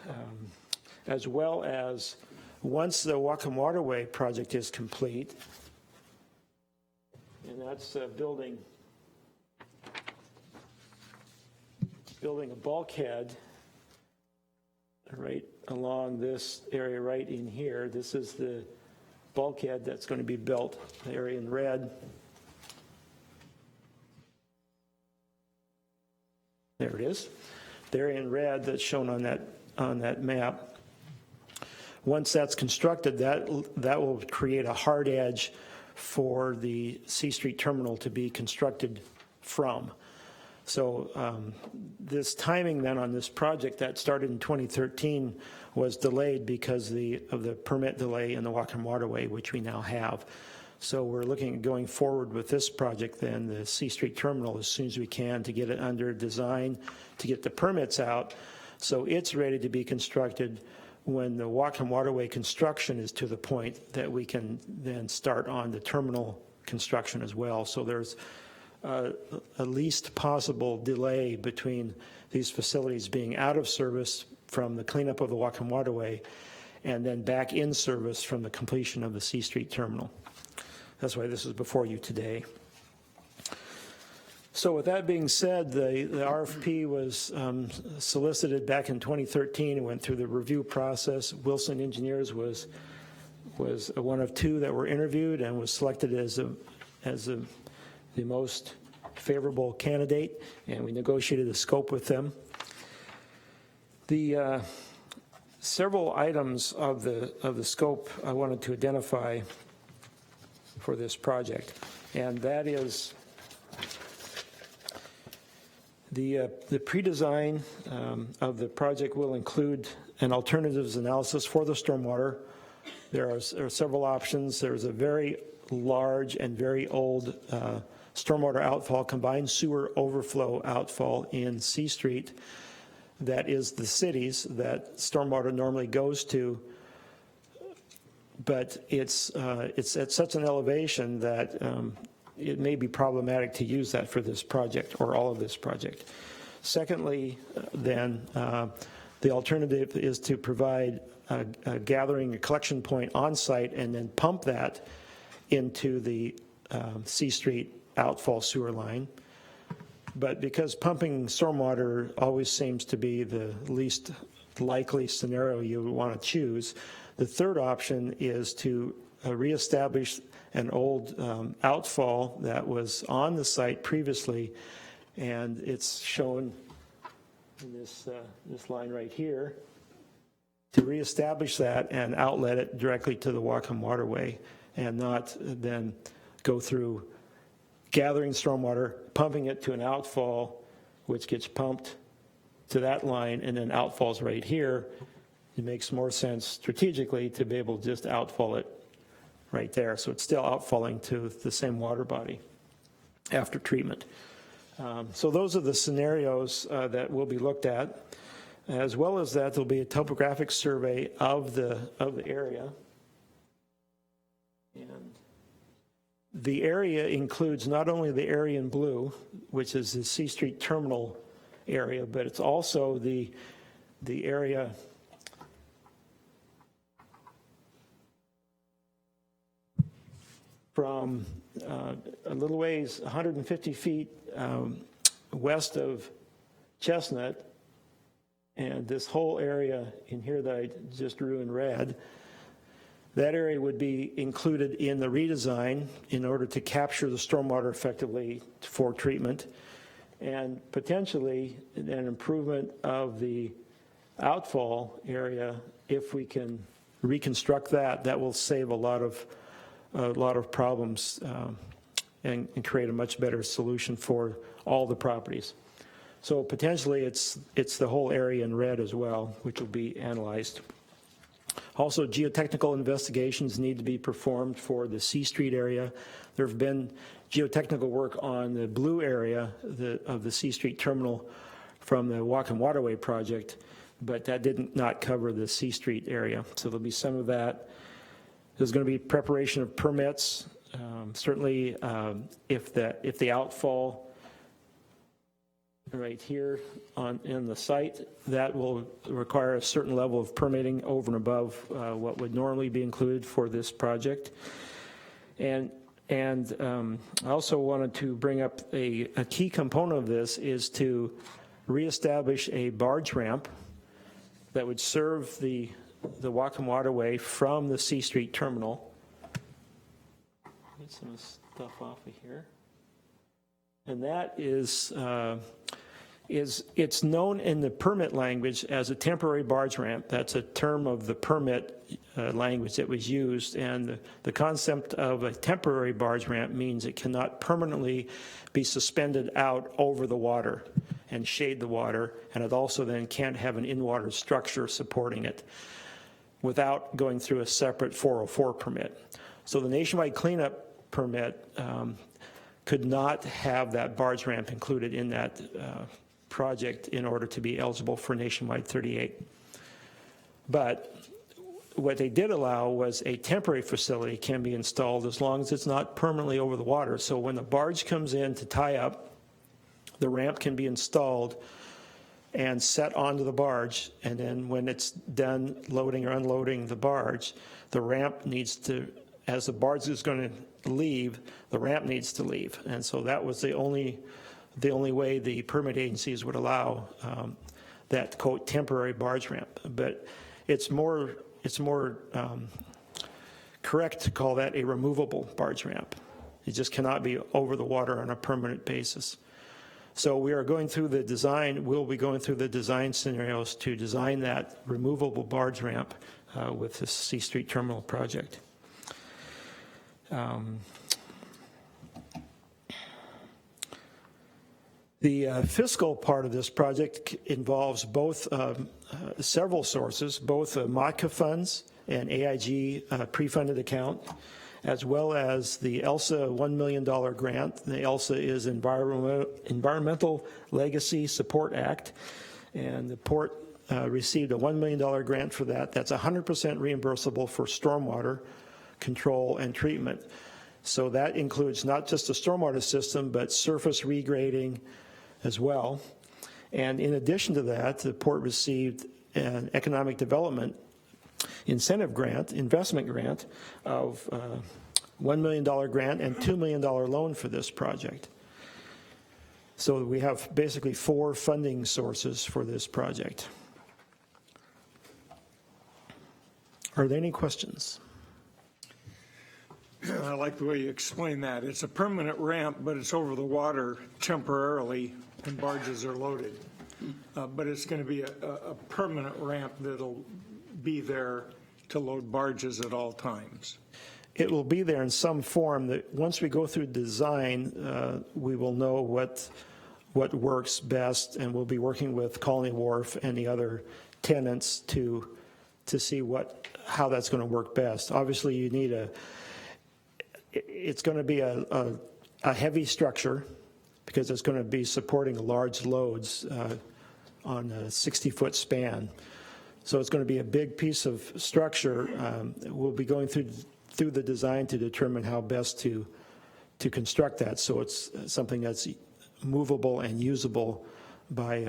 as well as once the Whatcom Waterway project is complete, and that's building a bulkhead right along this area right in here. This is the bulkhead that's going to be built, the area in red. There it is. The area in red that's shown on that map. Once that's constructed, that will create a hard edge for the C Street terminal to be constructed from. So this timing then on this project that started in 2013 was delayed because of the permit delay in the Whatcom Waterway, which we now have. So we're looking at going forward with this project then, the C Street terminal, as soon as we can to get it under design, to get the permits out, so it's ready to be constructed when the Whatcom Waterway construction is to the point that we can then start on the terminal construction as well. So there's a least possible delay between these facilities being out of service from the cleanup of the Whatcom Waterway and then back in service from the completion of the C Street terminal. That's why this is before you today. So with that being said, the RFP was solicited back in 2013 and went through the review process. Wilson Engineers was one of two that were interviewed and was selected as the most favorable candidate, and we negotiated a scope with them. The several items of the scope I wanted to identify for this project, and that is the pre-design of the project will include an alternatives analysis for the stormwater. There are several options. There's a very large and very old stormwater outfall, combined sewer overflow outfall in C Street that is the city's that stormwater normally goes to, but it's at such an elevation that it may be problematic to use that for this project or all of this project. Secondly, then, the alternative is to provide a gathering, a collection point on site and then pump that into the C Street outfall sewer line. But because pumping stormwater always seems to be the least likely scenario you would want to choose, the third option is to reestablish an old outfall that was on the site previously, and it's shown in this line right here, to reestablish that and outlet it directly to the Whatcom Waterway and not then go through gathering stormwater, pumping it to an outfall, which gets pumped to that line and then outfalls right here. It makes more sense strategically to be able to just outfall it right there. So it's still outfalling to the same water body after treatment. So those are the scenarios that will be looked at. As well as that, there'll be a topographic survey of the area. And the area includes not only the area in blue, which is the C Street terminal area, but it's also the area from a little ways, 150 feet west of Chestnut, and this whole area in here that I just drew in red, that area would be included in the redesign in order to capture the stormwater effectively for treatment, and potentially an improvement of the outfall area. If we can reconstruct that will save a lot of problems and create a much better solution for all the properties. So potentially it's the whole area in red as well, which will be analyzed. Also, geotechnical investigations need to be performed for the C Street area. There have been geotechnical work on the blue area of the C Street terminal from the Whatcom Waterway project, but that did not cover the C Street area. So there'll be some of that. There's going to be preparation of permits. Certainly, if the outfall right here in the site, that will require a certain level of permitting over and above what would normally be included for this project. And And I also wanted to bring up a key component of this is to reestablish a barge ramp that would serve the Whatcom Waterway from the C Street terminal. Get some stuff off of here. And that is it's known in the permit language as a temporary barge ramp. That's a term of the permit language that was used, and the concept of a temporary barge ramp means it cannot permanently be suspended out over the water and shade the water, and it also then can't have an in-water structure supporting it without going through a separate 404 permit. So the nationwide cleanup permit could not have that barge ramp included in that project in order to be eligible for nationwide 38. But what they did allow was a temporary facility can be installed as long as it's not permanently over the water. So when the barge comes in to tie up, the ramp can be installed and set onto the barge, and then when it's done loading or unloading the barge, the ramp needs to, as the barge is going to leave, the ramp needs to leave. And so that was the only way the permit agencies would allow that, quote, temporary barge ramp. But it's more correct to call that a removable barge ramp. It just cannot be over the water on a permanent basis. So we are going through the design, we'll be going through the design scenarios to design that removable barge ramp with this C Street Terminal project. The fiscal part of this project involves both several sources, both MOTCA funds and AIG pre-funded account, as well as the ELSA $1 million grant. The ELSA is Environmental Legacy Support Act, and the port received a $1 million grant for that. That's 100% reimbursable for stormwater control and treatment. So that includes not just the stormwater system, but surface regrading as well. And in addition to that, the port received an economic development incentive grant, investment grant of $1 million grant and $2 million loan for this project. So we have basically 4 funding sources for this project. Are there any questions? I like the way you explain that. It's a permanent ramp, but it's over the water temporarily when barges are loaded. But it's going to be a permanent ramp that'll be there to load barges at all times. It will be there in some form. That once we go through design, we will know what works best, and we'll be working with Colony Wharf and the other tenants to see how that's going to work best. Obviously, you need it's going to be a heavy structure because it's going to be supporting large loads on a 60-foot span. So it's going to be a big piece of structure. We'll be going through the design to determine how best to construct that so it's something that's movable and usable by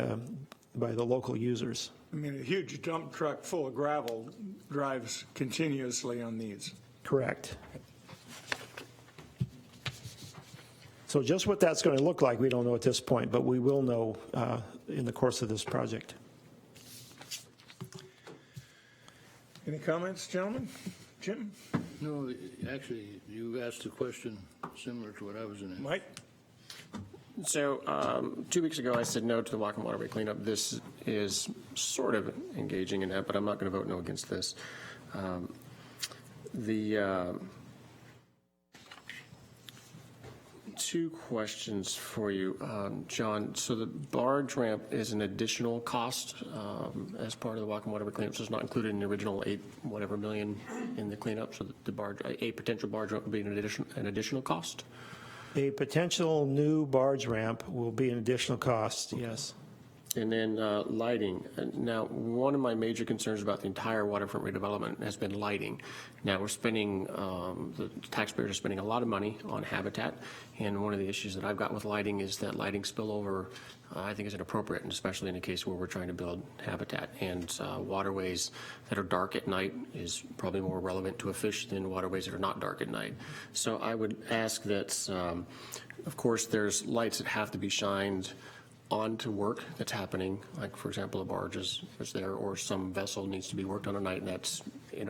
the local users. I mean, a huge dump truck full of gravel drives continuously on these. Correct. So just what that's going to look like, we don't know at this point, but we will know in the course of this project. Any comments, gentlemen? Jim? No, actually, you asked a question similar to what I was in it. Mike? So 2 weeks ago, I said no to the Whatcom Waterway cleanup. This is sort of engaging in that, but I'm not going to vote no against this. Two questions for you, John. So the barge ramp is an additional cost as part of the Whatcom Waterway cleanup, so it's not included in the original $8 million in the cleanup. So a potential barge ramp would be an additional cost. A potential new barge ramp will be an additional cost, yes. And then lighting. Now, one of my major concerns about the entire waterfront redevelopment has been lighting. Now, we're spending, the taxpayers are spending a lot of money on habitat, and one of the issues that I've got with lighting is that lighting spillover, I think, is inappropriate, and especially in a case where we're trying to build habitat. And waterways that are dark at night is probably more relevant to a fish than waterways that are not dark at night. So I would ask that, of course, there's lights that have to be shined onto work that's happening, like, for example, a barge is there, or some vessel needs to be worked on at night, and that's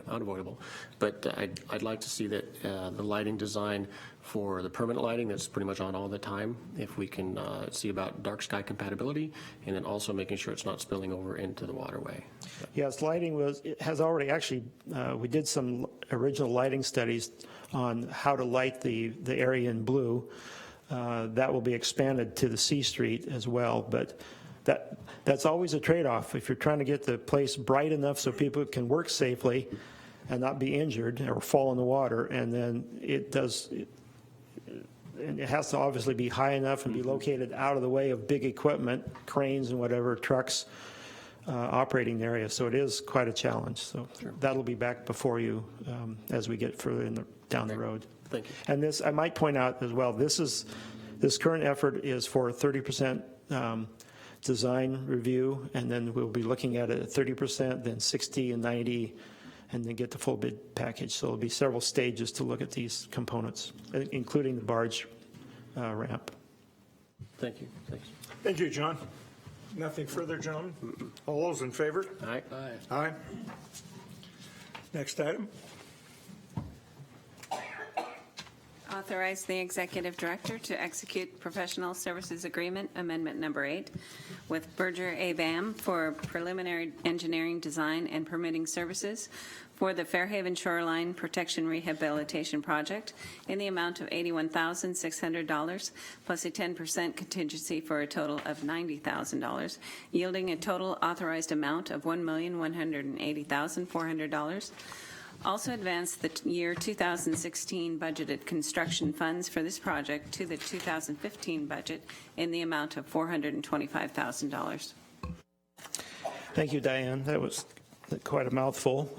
unavoidable. But I'd like to see that the lighting design for the permanent lighting that's pretty much on all the time, if we can see about dark sky compatibility, and then also making sure it's not spilling over into the waterway. Yes, lighting has already, actually, we did some original lighting studies on how to light the area in blue. That will be expanded to the C Street as well, but that's always a trade-off. If you're trying to get the place bright enough so people can work safely and not be injured or fall in the water, and then and it has to obviously be high enough and be located out of the way of big equipment, cranes and whatever, trucks operating the area. So it is quite a challenge. So that'll be back before you as we get further down the road. Thank you. And this, I might point out as well, this current effort is for 30% design review, and then we'll be looking at it at 30%, then 60 and 90, and then get the full bid package. So it'll be several stages to look at these components, including the barge ramp. Thank you. Thanks. Thank you, John. Nothing further, gentlemen? All those in favor? Aye. Aye. Next item. Authorize the executive director to execute professional services agreement amendment number 8 with Berger ABAM for preliminary engineering, design, and permitting services for the Fairhaven Shoreline Protection Rehabilitation Project in the amount of $81,600 plus a 10% contingency for a total of $90,000, yielding a total authorized amount of $1,180,400. Also advance the year 2016 budgeted construction funds for this project to the 2015 budget in the amount of $425,000. Thank you, Diane. That was quite a mouthful.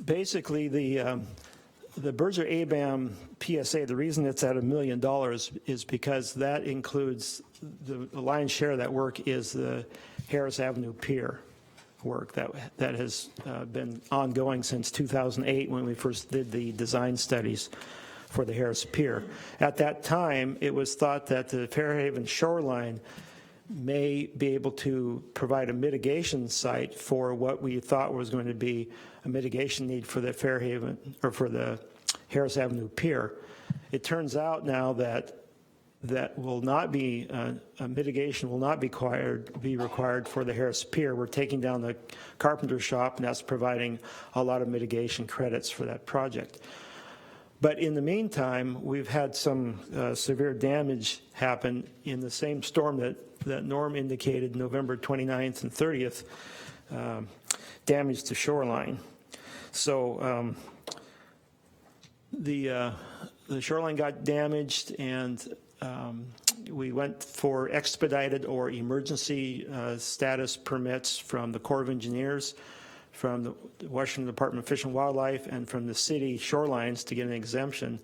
Basically, the Berger ABAM PSA, the reason it's at $1 million is because that includes the lion's share of that work is the Harris Avenue Pier work that has been ongoing since 2008 when we first did the design studies for the Harris Pier. At that time, it was thought that the Fairhaven shoreline may be able to provide a mitigation site for what we thought was going to be a mitigation need for the Fairhaven or for the Harris Avenue Pier. It turns out now that will not be, a mitigation will not be required for the Harris Pier. We're taking down the carpenter shop, and that's providing a lot of mitigation credits for that project. But in the meantime, we've had some severe damage happen in the same storm that Norm indicated, November 29th and 30th, damage to shoreline. So the shoreline got damaged, and we went for expedited or emergency status permits from the Corps of Engineers, from the Washington Department of Fish and Wildlife, and from the city shorelines to get an exemption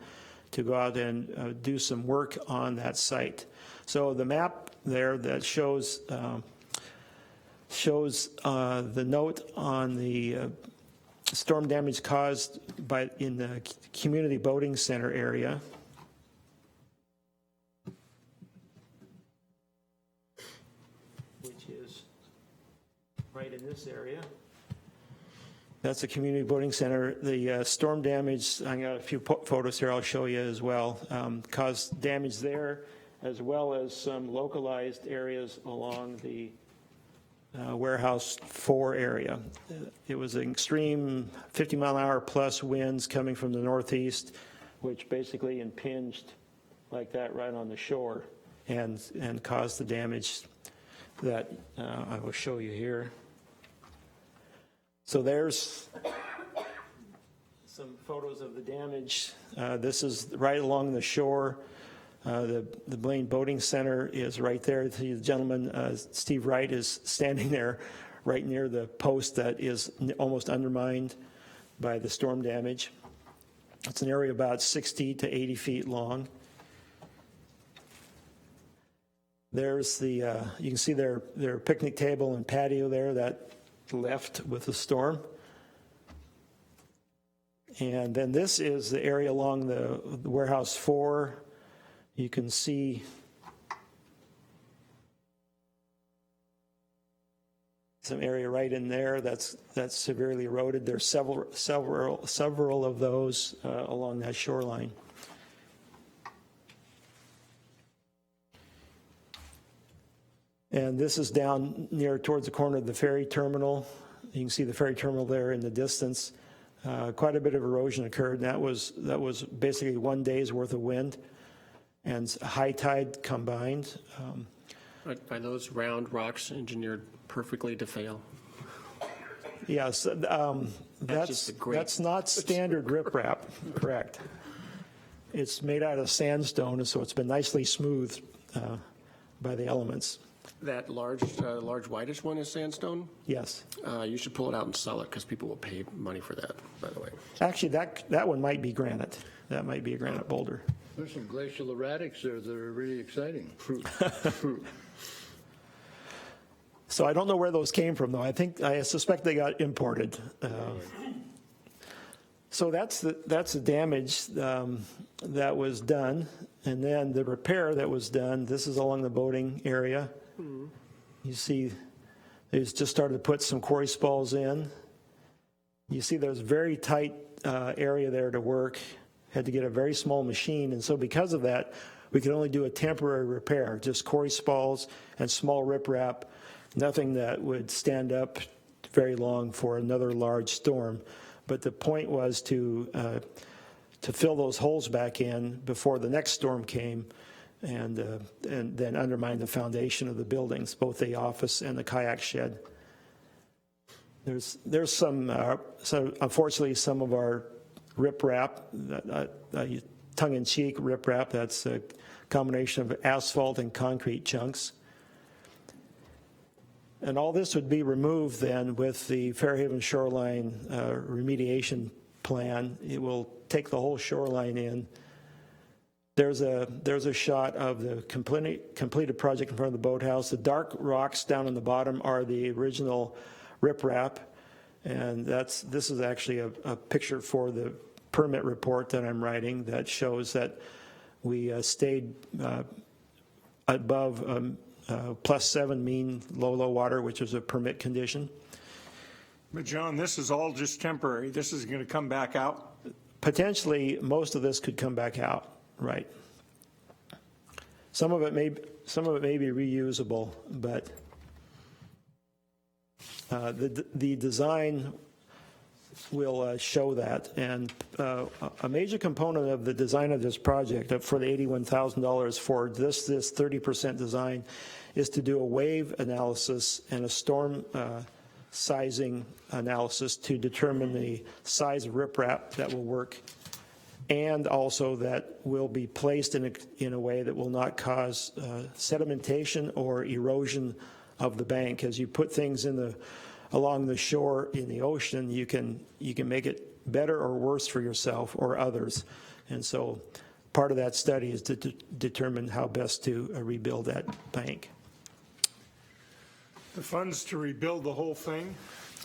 to go out and do some work on that site. So the map there that shows the note on the storm damage caused in the community boating center area. Which is right in this area. That's a community boating center. The storm damage, I got a few photos here I'll show you as well, caused damage there, as well as some localized areas along the Warehouse 4 area. It was an extreme 50-mile-an-hour plus winds coming from the northeast, which basically impinged like that right on the shore and caused the damage that I will show you here. So there's some photos of the damage. This is right along the shore. The Blaine Boating Center is right there. The gentleman, Steve Wright, is standing there right near the post that is almost undermined by the storm damage. It's an area about 60 to 80 feet long. There's the, you can see their picnic table and patio there that left with the storm. And then this is the area along the warehouse 4. You can see some area right in there that's severely eroded. There's several of those along that shoreline. And this is down near towards the corner of the ferry terminal. You can see the ferry terminal there in the distance. Quite a bit of erosion occurred, and that was basically 1 day's worth of wind and high tide combined. Are those round rocks engineered perfectly to fail? Yes, that's not standard riprap, correct. It's made out of sandstone, and so it's been nicely smoothed by the elements. That large whitish one is sandstone? Yes. You should pull it out and sell it because people will pay money for that, by the way. Actually, that one might be granite. That might be a granite boulder. There's some glacial erratics there that are really exciting. So I don't know where those came from, though. I suspect they got imported. So that's the damage that was done, and then the repair that was done. This is along the boating area. Mm-hmm. You see, they just started to put some quarry spalls in. You see, there's very tight area there to work. Had to get a very small machine, and so because of that, we could only do a temporary repair, just quarry spalls and small riprap, nothing that would stand up very long for another large storm. But the point was to fill those holes back in before the next storm came, and then undermine the foundation of the buildings, both the office and the kayak shed. There's some unfortunately, some of our riprap, tongue-in-cheek riprap, that's a combination of asphalt and concrete chunks. And all this would be removed then with the Fairhaven shoreline remediation plan. It will take the whole shoreline in. There's a shot of the completed project in front of the boathouse. The dark rocks down on the bottom are the original riprap, and this is actually a picture for the permit report that I'm writing that shows that we stayed above +7 mean low water, which was a permit condition. But John, this is all just temporary. This is going to come back out? Potentially, most of this could come back out, right. Some of it may be reusable, but the design will show that. And a major component of the design of this project, for the $81,000 for this 30% design, is to do a wave analysis and a storm sizing analysis to determine the size of riprap that will work, and also that will be placed in a way that will not cause sedimentation or erosion of the bank. As you put things along the shore in the ocean, you can make it better or worse for yourself or others. And so part of that study is to determine how best to rebuild that bank. The funds to rebuild the whole thing,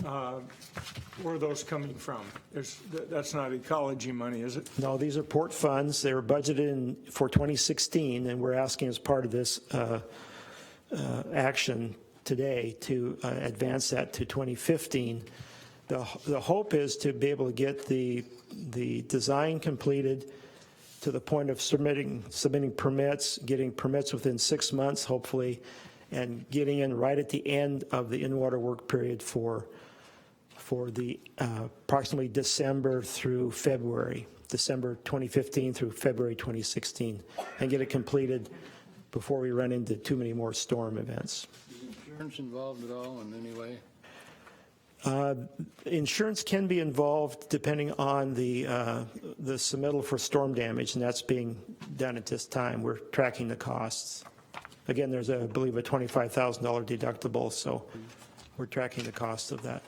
where are those coming from? That's not ecology money, is it? No, these are port funds. They were budgeted for 2016, and we're asking as part of this action today to advance that to 2015. The hope is to be able to get the design completed to the point of submitting permits, getting permits within 6 months, hopefully, and getting in right at the end of the in-water work period for the approximately December 2015 through February 2016, and get it completed before we run into too many more storm events. Is insurance involved at all in any way? Insurance can be involved depending on the submittal for storm damage, and that's being done at this time. We're tracking the costs. Again, there's, I believe, a $25,000 deductible, so we're tracking the cost of that.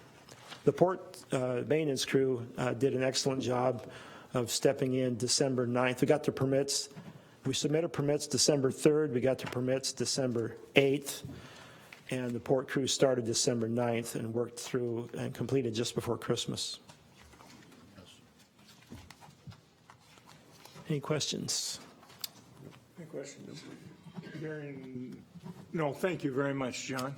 The port maintenance crew did an excellent job of stepping in December 9th. We got the permits. We submitted permits December 3rd. We got the permits December 8th. And the port crew started December 9th and worked through and completed just before Christmas. Any questions? Any questions? Hearing, no, thank you very much, John.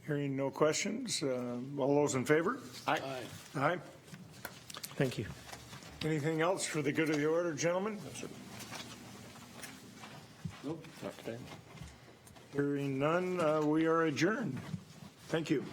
Hearing no questions, all those in favor? Aye. Aye. Thank you. Anything else for the good of the order, gentlemen? Nope, not today. Hearing none, we are adjourned. Thank you.